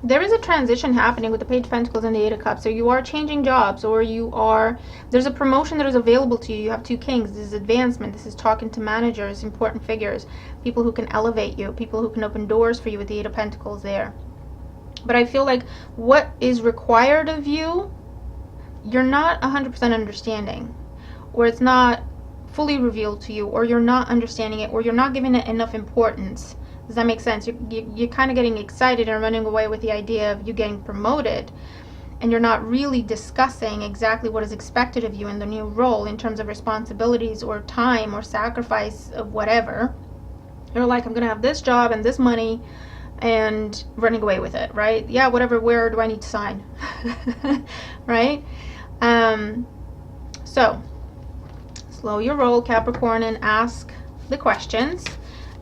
S1: There is a transition happening with the Page of Pentacles and the Eight of Cups. So you are changing jobs, or there's a promotion that is available to you. You have two kings. This is advancement. This is talking to managers, important figures, people who can elevate you, people who can open doors for you with the Eight of Pentacles there. But I feel like what is required of you, you're not 100% understanding, or it's not fully revealed to you, or you're not understanding it, or you're not giving it enough importance. Does that make sense? You're kind of getting excited and running away with the idea of you getting promoted, and you're not really discussing exactly what is expected of you in the new role in terms of responsibilities or time or sacrifice of whatever. You're like, I'm going to have this job and this money, and running away with it, right? Yeah, whatever, where do I need to sign? Right? So, slow your roll, Capricorn, and ask the questions.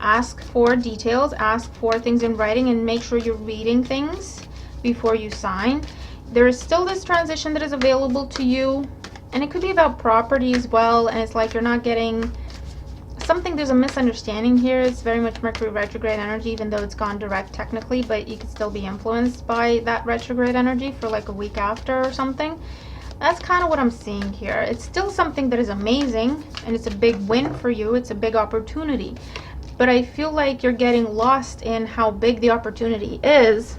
S1: Ask for details, ask for things in writing, and make sure you're reading things before you sign. There is still this transition that is available to you, and it could be about property as well, and it's like you're not getting something. There's a misunderstanding here. It's very much Mercury retrograde energy, even though it's gone direct technically, but you could still be influenced by that retrograde energy for like a week after or something. That's kind of what I'm seeing here. It's still something that is amazing, and it's a big win for you. It's a big opportunity. But I feel like you're getting lost in how big the opportunity is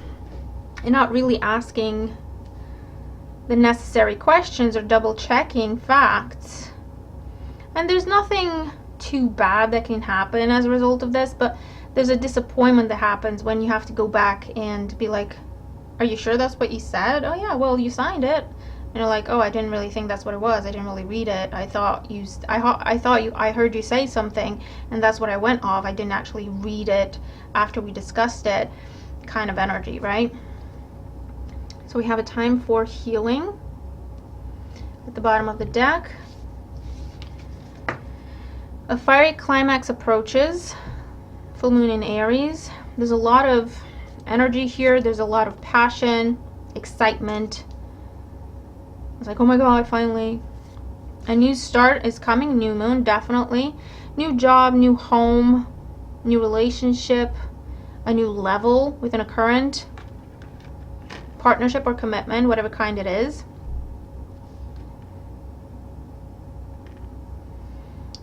S1: and not really asking the necessary questions or double checking facts. And there's nothing too bad that can happen as a result of this, but there's a disappointment that happens when you have to go back and be like, are you sure that's what you said? Oh yeah, well, you signed it. And you're like, oh, I didn't really think that's what it was. I didn't really read it. I heard you say something, and that's what I went off. I didn't actually read it after we discussed it. Kind of energy, right? So we have a time for healing at the bottom of the deck. A fiery climax approaches. Full moon in Aries. There's a lot of energy here. There's a lot of passion, excitement. It's like, oh my god, finally. A new start is coming. New moon, definitely. New job, new home, new relationship, a new level within a current partnership or commitment, whatever kind it is.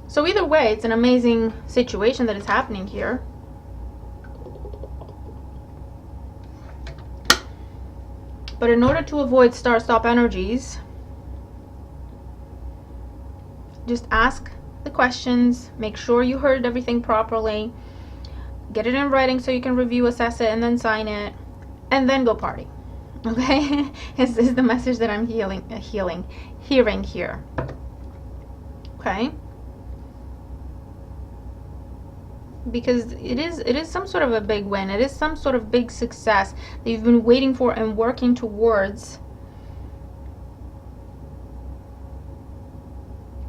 S1: So either way, it's an amazing situation that is happening here. But in order to avoid start-stop energies, just ask the questions, make sure you heard everything properly, get it in writing so you can review, assess it, and then sign it, and then go party. Okay? This is the message that I'm hearing here. Okay? Because it is some sort of a big win. It is some sort of big success that you've been waiting for and working towards,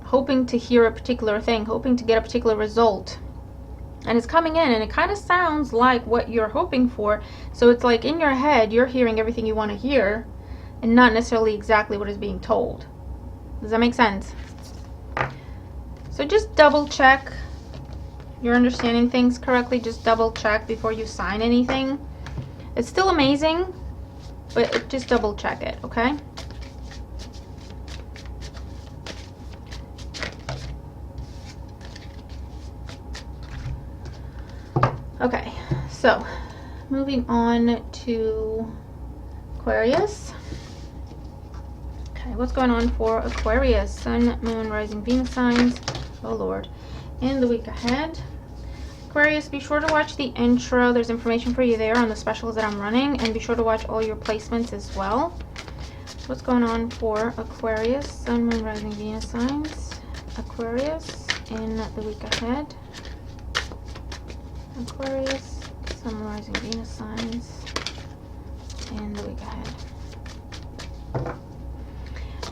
S1: hoping to hear a particular thing, hoping to get a particular result, and it's coming in, and it kind of sounds like what you're hoping for. So it's like in your head you're hearing everything you want to hear and not necessarily exactly what is being told. Does that make sense? So just double check you're understanding things correctly. Just double check before you sign anything. It's still amazing, but just double check it, okay? Okay, so moving on to Aquarius. what's going on for Aquarius? Sun, Moon, Rising, Venus signs. Oh, Lord. In the week ahead. Aquarius, be sure to watch the intro. There's information for you there on the specials that I'm running. And be sure to watch all your placements as well. What's going on for Aquarius? Sun, Moon, Rising, Venus signs. Aquarius in the week ahead. Aquarius, Sun, Moon, Rising, Venus signs in the week ahead.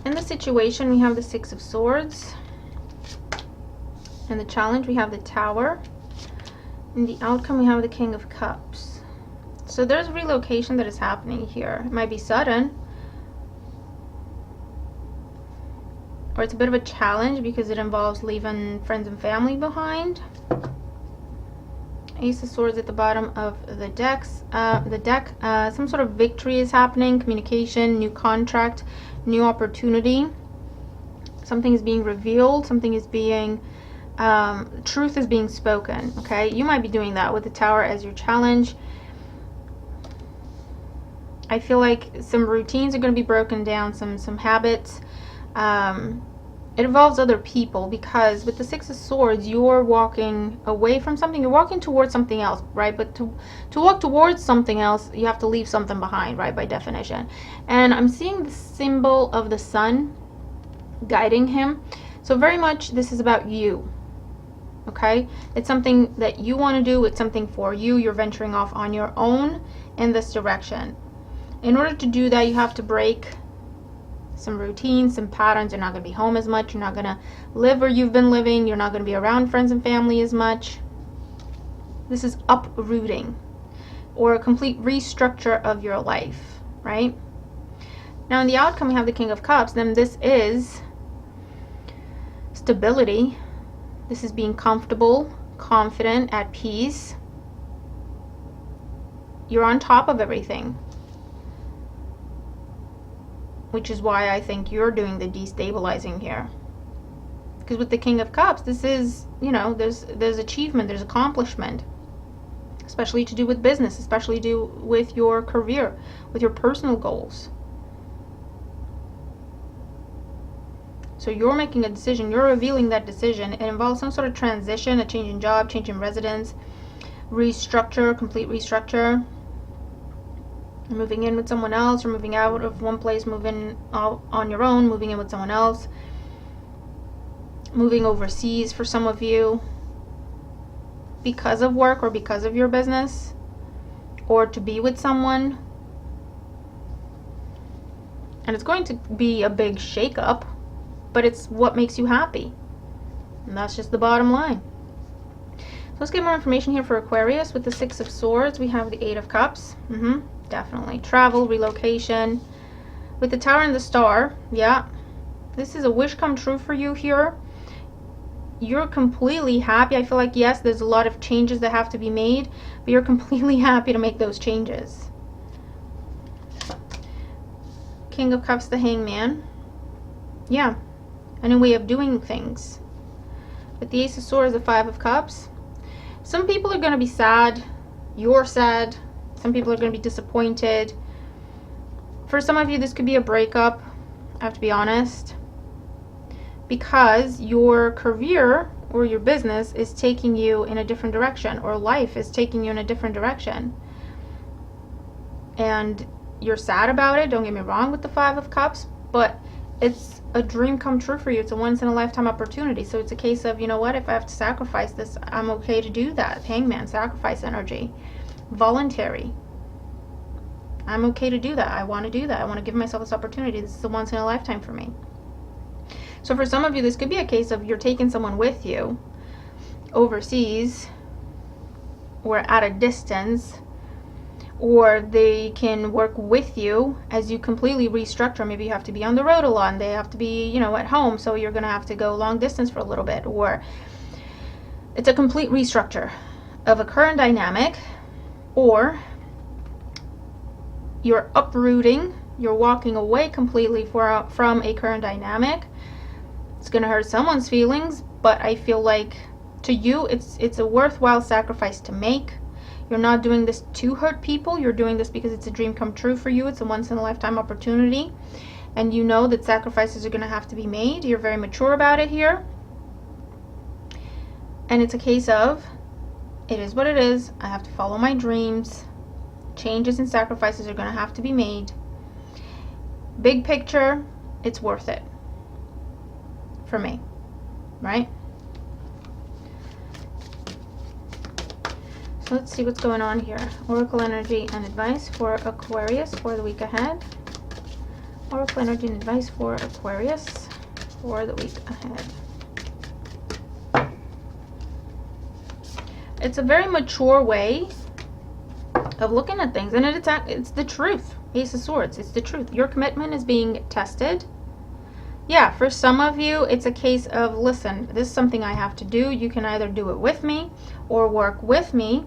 S1: In the situation, we have the Six of Swords. In the challenge, we have the Tower. In the outcome, we have the King of Cups. So there's relocation that is happening here. It might be sudden. Or it's a bit of a challenge because it involves leaving friends and family behind. Ace of Swords at the bottom of the deck. Some sort of victory is happening. Communication, new contract, new opportunity. Something is being revealed. Something is being... truth is being spoken. Okay, you might be doing that with the Tower as your challenge. I feel like some routines are going to be broken down. Some habits. It involves other people because with the Six of Swords, you're walking away from something. You're walking towards something else, right? But to walk towards something else, you have to leave something behind, right? By definition. And I'm seeing the symbol of the sun guiding him. So very much this is about you. Okay? It's something that you want to do. It's something for you. You're venturing off on your own in this direction. In order to do that, you have to break some routines, some patterns. You're not going to be home as much. You're not going to live where you've been living. You're not going to be around friends and family as much. This is uprooting or a complete restructure of your life, right? Now in the outcome, we have the King of Cups. Then this is stability. This is being comfortable, confident, at peace. You're on top of everything. Which is why I think you're doing the destabilizing here. Because with the King of Cups, this is, you know, there's achievement, there's accomplishment. Especially to do with business, especially to do with your career, with your personal goals. So you're making a decision, you're revealing that decision. It involves some sort of transition, a change in job, change in residence, restructure, complete restructure. Moving in with someone else, or moving out of one place, moving out on your own, moving in with someone else, moving overseas for some of you because of work or because of your business, or to be with someone. And it's going to be a big shake-up, but it's what makes you happy. And that's just the bottom line. So let's get more information here for Aquarius. With the Six of Swords, we have the Eight of Cups. Definitely. Travel, relocation. With the Tower and the Star, yeah. This is a wish come true for you here. You're completely happy. I feel like, yes, there's a lot of changes that have to be made, but you're completely happy to make those changes. King of Cups, the Hangman. Yeah. A new way of doing things. With the Ace of Swords, the Five of Cups. Some people are going to be sad. You're sad. Some people are going to be disappointed. For some of you, this could be a breakup. I have to be honest. Because your career or your business is taking you in a different direction. Or life is taking you in a different direction. And you're sad about it. Don't get me wrong with the Five of Cups. But it's a dream come true for you. It's a once-in-a-lifetime opportunity. So it's a case of, you know what? If I have to sacrifice this, I'm okay to do that. Hangman, sacrifice energy. Voluntary. I'm okay to do that. I want to do that. I want to give myself this opportunity. This is a once in a lifetime for me. So for some of you, this could be a case of you're taking someone with you overseas or at a distance, or they can work with you as you completely restructure. Maybe you have to be on the road a lot and they have to be, you know, at home, so you're going to have to go long distance for a little bit, or it's a complete restructure of a current dynamic. Or you're uprooting, you're walking away completely from a current dynamic. It's going to hurt someone's feelings, but I feel like to you, it's a worthwhile sacrifice to make. You're not doing this to hurt people. You're doing this because it's a dream come true for you. It's a once-in-a-lifetime opportunity. and you know that sacrifices are going to have to be made. You're very mature about it here. And it's a case of, it is what it is. I have to follow my dreams. Changes and sacrifices are going to have to be made. Big picture, it's worth it for me, right? So let's see what's going on here. Oracle energy and advice for Aquarius for the week ahead. Oracle energy and advice for Aquarius for the week ahead. It's a very mature way of looking at things, and it's the truth. Ace of Swords, it's the truth. Your commitment is being tested. Yeah, for some of you, it's a case of, listen, this is something I have to do. You can either do it with me or work with me.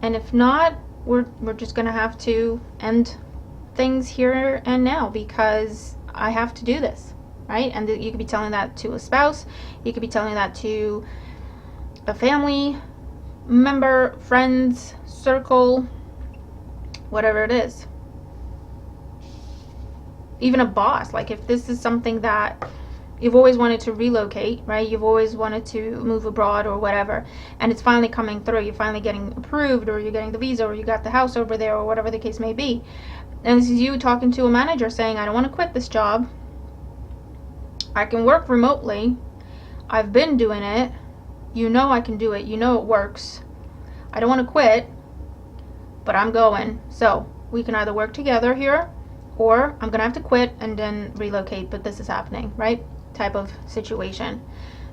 S1: And if not, we're just going to have to end things here and now because I have to do this, right? And you could be telling that to a spouse. You could be telling that to a family member, friends, circle, whatever it is. Even a boss, like if this is something that you've always wanted to relocate, right? You've always wanted to move abroad or whatever, and it's finally coming through. You're finally getting approved, or you're getting the visa, or you got the house over there, or whatever the case may be. And this is you talking to a manager saying, I don't want to quit this job. I can work remotely. I've been doing it. You know I can do it. You know it works. I don't want to quit, but I'm going. So we can either work together here, or I'm gonna have to quit and then relocate, but this is happening, right? Type of situation.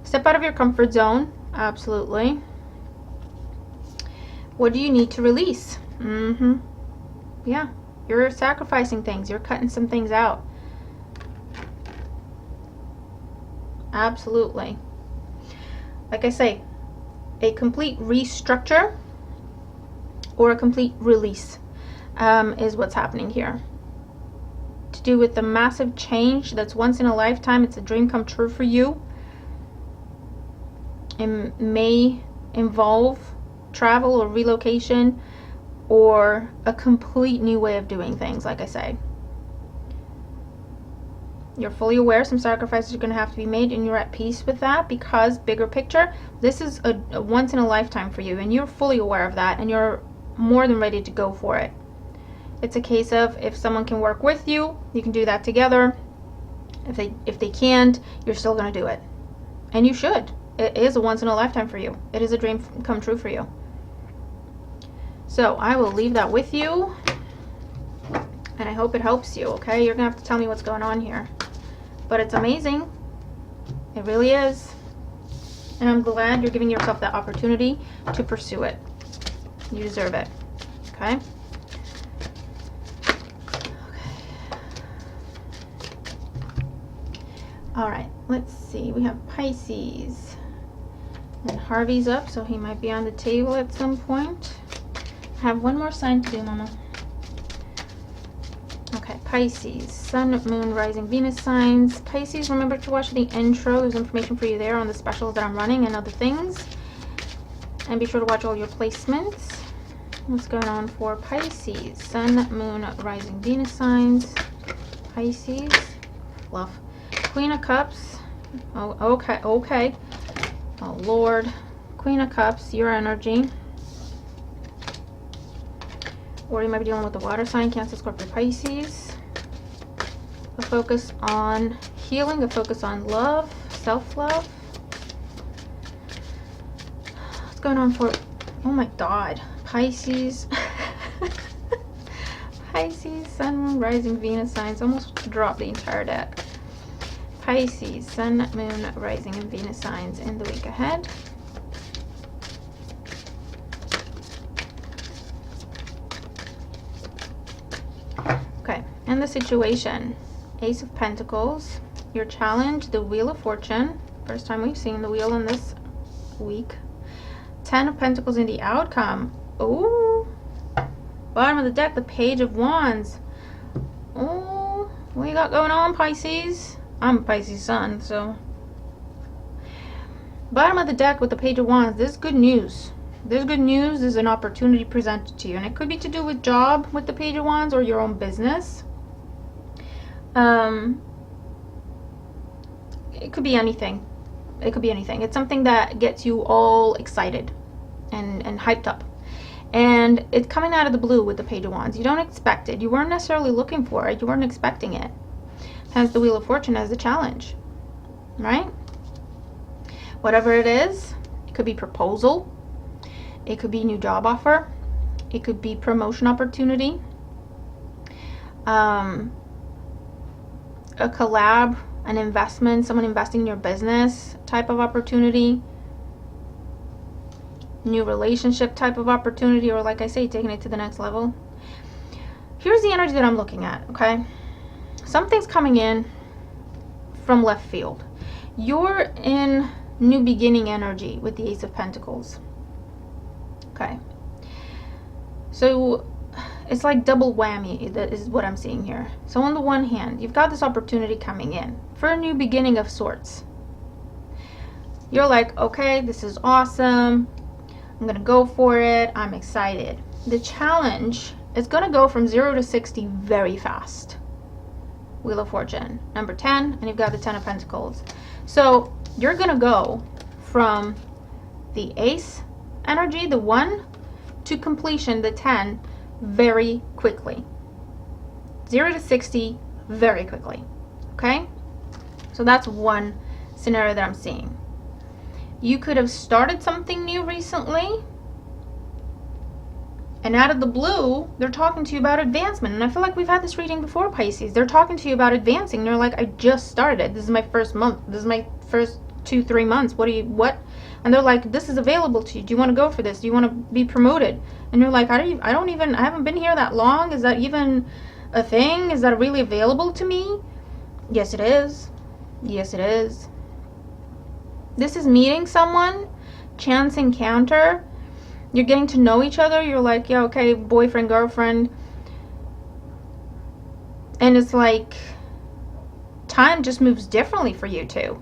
S1: Step out of your comfort zone. Absolutely. What do you need to release? Yeah, you're sacrificing things. You're cutting some things out. Absolutely. Like I say, a complete restructure or a complete release is what's happening here. To do with the massive change that's once in a lifetime. It's a dream come true for you. It may involve travel or relocation or a complete new way of doing things, like I say. You're fully aware some sacrifices are going to have to be made, and you're at peace with that because, bigger picture, this is a once in a lifetime for you, and you're fully aware of that, and you're more than ready to go for it. It's a case of, if someone can work with you, you can do that together. If they can't, you're still going to do it. And you should. It is a once in a lifetime for you. It is a dream come true for you. So I will leave that with you. And I hope it helps you, okay? You're going to have to tell me what's going on here. But it's amazing. It really is. And I'm glad you're giving yourself that opportunity to pursue it. You deserve it. Okay? Alright, let's see. We have Pisces. And Harvey's up, so he might be on the table at some point. I have one more sign to do, Mama. Okay, Pisces. Sun, Moon, Rising, Venus signs. Pisces, remember to watch the intro. There's information for you there on the specials that I'm running and other things. And be sure to watch all your placements. What's going on for Pisces? Sun, Moon, Rising, Venus signs. Pisces. Love. Queen of Cups. Oh, okay, okay. Oh, Lord. Queen of Cups, your energy. Or you might be dealing with the water sign, Cancer, Scorpio, Pisces. A focus on healing, a focus on love, self-love. What's going on for, oh my God, Pisces. Pisces, Sun, Moon, Rising, Venus signs. Almost dropped the entire deck. Pisces, Sun, Moon, Rising, and Venus signs in the week ahead. Okay, and the situation. Ace of Pentacles, your challenge, the Wheel of Fortune. First time we've seen the wheel in this week. 10 of Pentacles in the outcome. Ooh. Bottom of the deck, the Page of Wands. Oh, what you got going on, Pisces? I'm a Pisces sun, so. Bottom of the deck with the Page of Wands. This is good news. There's good news. There's an opportunity presented to you. And it could be to do with job with the Page of Wands or your own business. It could be anything. It could be anything. It's something that gets you all excited and hyped up. And it's coming out of the blue with the Page of Wands. You don't expect it. You weren't necessarily looking for it. You weren't expecting it. Hence the Wheel of Fortune as the challenge. Right? Whatever it is, it could be proposal. It could be new job offer. It could be promotion opportunity. A collab, an investment, someone investing in your business type of opportunity. New relationship type of opportunity, or like I say, taking it to the next level. Here's the energy that I'm looking at, okay? Something's coming in from left field. You're in new beginning energy with the Ace of Pentacles. Okay. So it's like double whammy, that is what I'm seeing here. So on the one hand, you've got this opportunity coming in for a new beginning of sorts. You're like, okay, this is awesome. I'm going to go for it. I'm excited. The challenge is going to go from 0 to 60 very fast. Wheel of Fortune, number 10, and you've got the 10 of Pentacles. So you're going to go from the Ace energy, the 1, to completion, the 10, very quickly. 0 to 60 very quickly. Okay? So that's one scenario that I'm seeing. You could have started something new recently, and out of the blue, they're talking to you about advancement. And I feel like we've had this reading before, Pisces. They're talking to you about advancing. They're like, I just started. This is my first month. This is my first 2-3 months. What? And they're like, this is available to you. Do you want to go for this? Do you want to be promoted? And you're like, I haven't been here that long. Is that even a thing? Is that really available to me? Yes, it is. Yes, it is. This is meeting someone, chance encounter. You're getting to know each other. You're like, yeah, okay, boyfriend, girlfriend. And it's like time just moves differently for you two,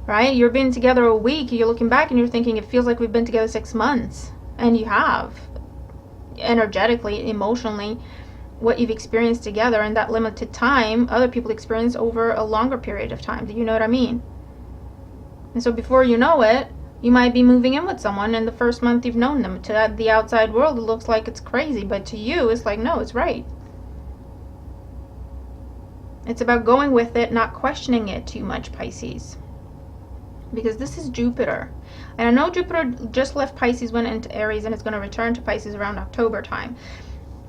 S1: right? You've been together a week. You're looking back and you're thinking it feels like we've been together 6 months. And you have, energetically, emotionally, what you've experienced together in that limited time, other people experience over a longer period of time. Do you know what I mean? And so before you know it, you might be moving in with someone in the first month you've known them. To the outside world, it looks like it's crazy, but to you, it's like, no, it's right. It's about going with it, not questioning it too much, Pisces. Because this is Jupiter. And I know Jupiter just left Pisces, went into Aries, and it's going to return to Pisces around October time.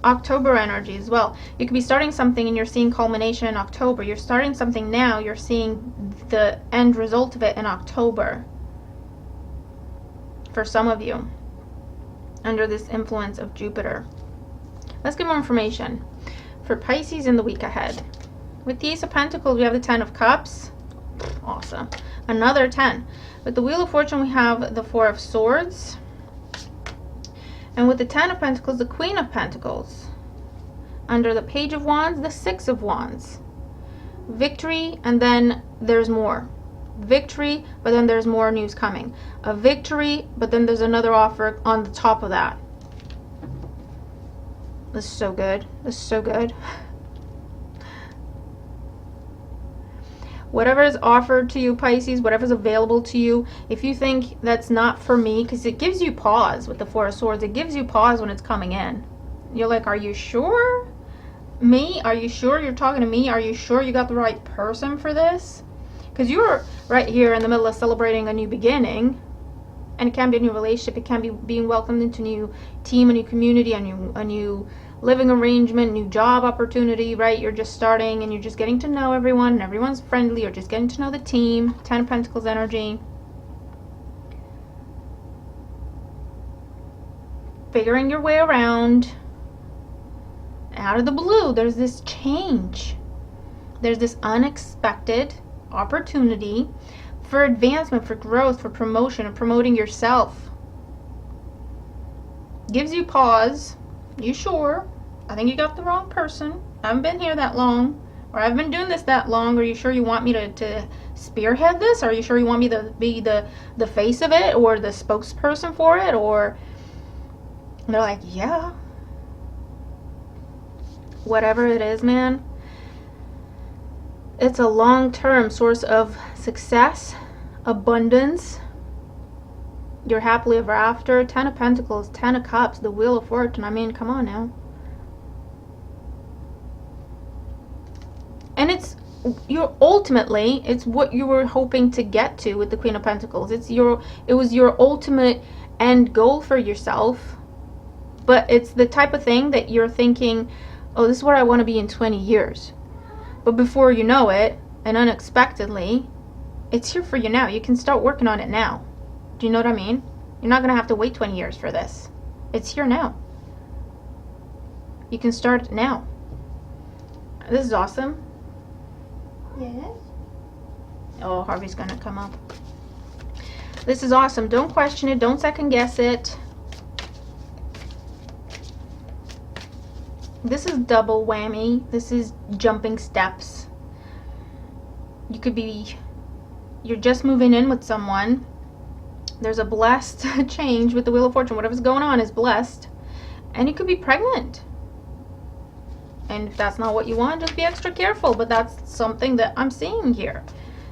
S1: October energy as well. You could be starting something and you're seeing culmination in October. You're starting something now, you're seeing the end result of it in October. For some of you, under this influence of Jupiter. Let's get more information for Pisces in the week ahead. With the Ace of Pentacles, we have the 10 of Cups. Awesome. Another 10. With the Wheel of Fortune, we have the 4 of Swords. And with the 10 of Pentacles, the Queen of Pentacles. Under the Page of Wands, the 6 of Wands. Victory, and then there's more. Victory, but then there's more news coming. A victory, but then there's another offer on the top of that. This is so good. This is so good. Whatever is offered to you, Pisces, whatever's available to you, if you think that's not for me, because it gives you pause with the 4 of Swords. It gives you pause when it's coming in. You're like, are you sure? Me? Are you sure you're talking to me? Are you sure you got the right person for this? Because you're right here in the middle of celebrating a new beginning. And it can be a new relationship. It can be being welcomed into a new team, a new community, a new living arrangement, new job opportunity, right? You're just starting and you're just getting to know everyone and everyone's friendly. You're just getting to know the team. 10 of Pentacles energy. Figuring your way around. Out of the blue, there's this change. There's this unexpected opportunity for advancement, for growth, for promotion, and promoting yourself. Gives you pause. You sure? I think you got the wrong person. I haven't been here that long. Or I've been doing this that long. Are you sure you want me to spearhead this? Are you sure you want me to be the face of it? Or the spokesperson for it? Or and they're like, yeah. Whatever it is, man. It's a long-term source of success, abundance. You're happily ever after. 10 of Pentacles, 10 of Cups, the Wheel of Fortune. I mean, come on now. And it's ultimately, it's what you were hoping to get to with the Queen of Pentacles. It was your ultimate end goal for yourself. But it's the type of thing that you're thinking, oh, this is where I want to be in 20 years. But before you know it, and unexpectedly, it's here for you now. You can start working on it now. Do you know what I mean? You're not going to have to wait 20 years for this. It's here now. You can start now. This is awesome. Yes. Oh, Harvey's going to come up. This is awesome. Don't question it. Don't second guess it. This is double whammy. This is jumping steps. You're just moving in with someone. There's a blessed change with the Wheel of Fortune. Whatever's going on is blessed. And you could be pregnant. And if that's not what you want, just be extra careful. But that's something that I'm seeing here.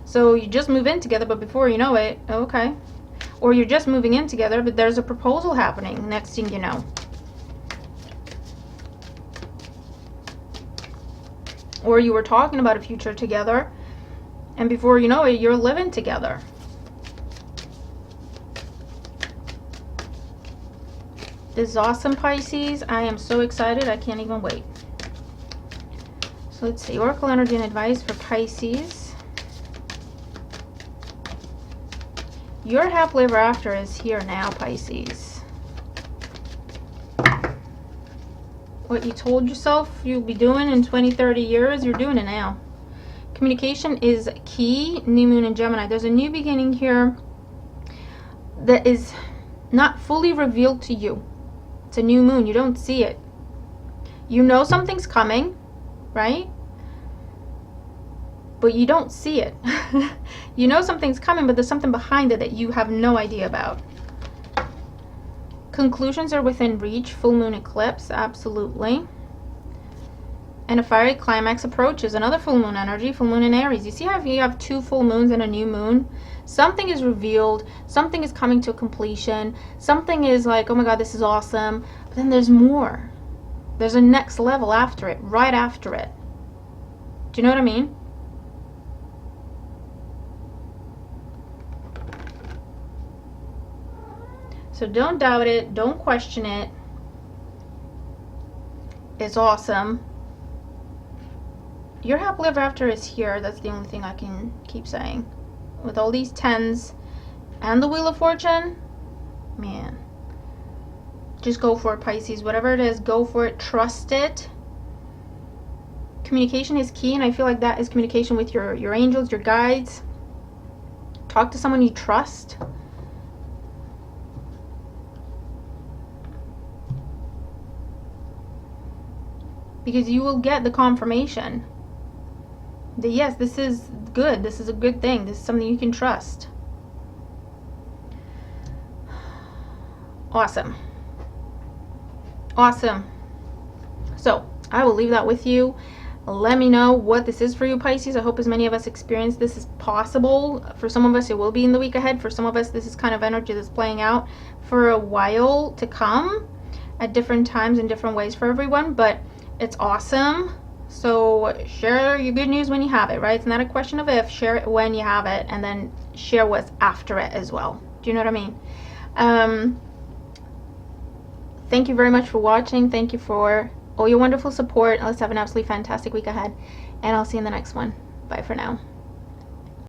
S1: So you just move in together, but before you know it, okay. Or you're just moving in together, but there's a proposal happening next thing you know. Or you were talking about a future together, and before you know it, you're living together. This is awesome, Pisces. I am so excited. I can't even wait. So let's see. Oracle energy and advice for Pisces. Your happily ever after is here now, Pisces. What you told yourself you'll be doing in 20, 30 years, you're doing it now. Communication is key. New moon in Gemini. There's a new beginning here that is not fully revealed to you. It's a new moon. You don't see it. You know something's coming, right? But you don't see it. You know something's coming, but there's something behind it that you have no idea about. Conclusions are within reach. Full moon eclipse, absolutely. And a fiery climax approaches. Another full moon energy, full moon in Aries. You see how if you have 2 full moons and a new moon, something is revealed, something is coming to a completion, something is like, oh my god, this is awesome. But then there's more. There's a next level after it, right after it. Do you know what I mean? So don't doubt it. Don't question it. It's awesome. Your happily ever after is here. That's the only thing I can keep saying. With all these 10s and the Wheel of Fortune, man. Just go for it, Pisces. Whatever it is, go for it. Trust it. Communication is key, and I feel like that is communication with your angels, your guides. Talk to someone you trust. Because you will get the confirmation that yes, this is good. This is a good thing. This is something you can trust. Awesome. Awesome. So I will leave that with you. Let me know what this is for you, Pisces. I hope as many of us experience this as possible. For some of us, it will be in the week ahead. For some of us, this is kind of energy that's playing out for a while to come at different times and different ways for everyone. But it's awesome. So share your good news when you have it, right? It's not a question of if. Share it when you have it, and then share what's after it as well. Do you know what I mean? Thank you very much for watching. Thank you for all your wonderful support. Let's have an absolutely fantastic week ahead, and I'll see you in the next one. Bye for now.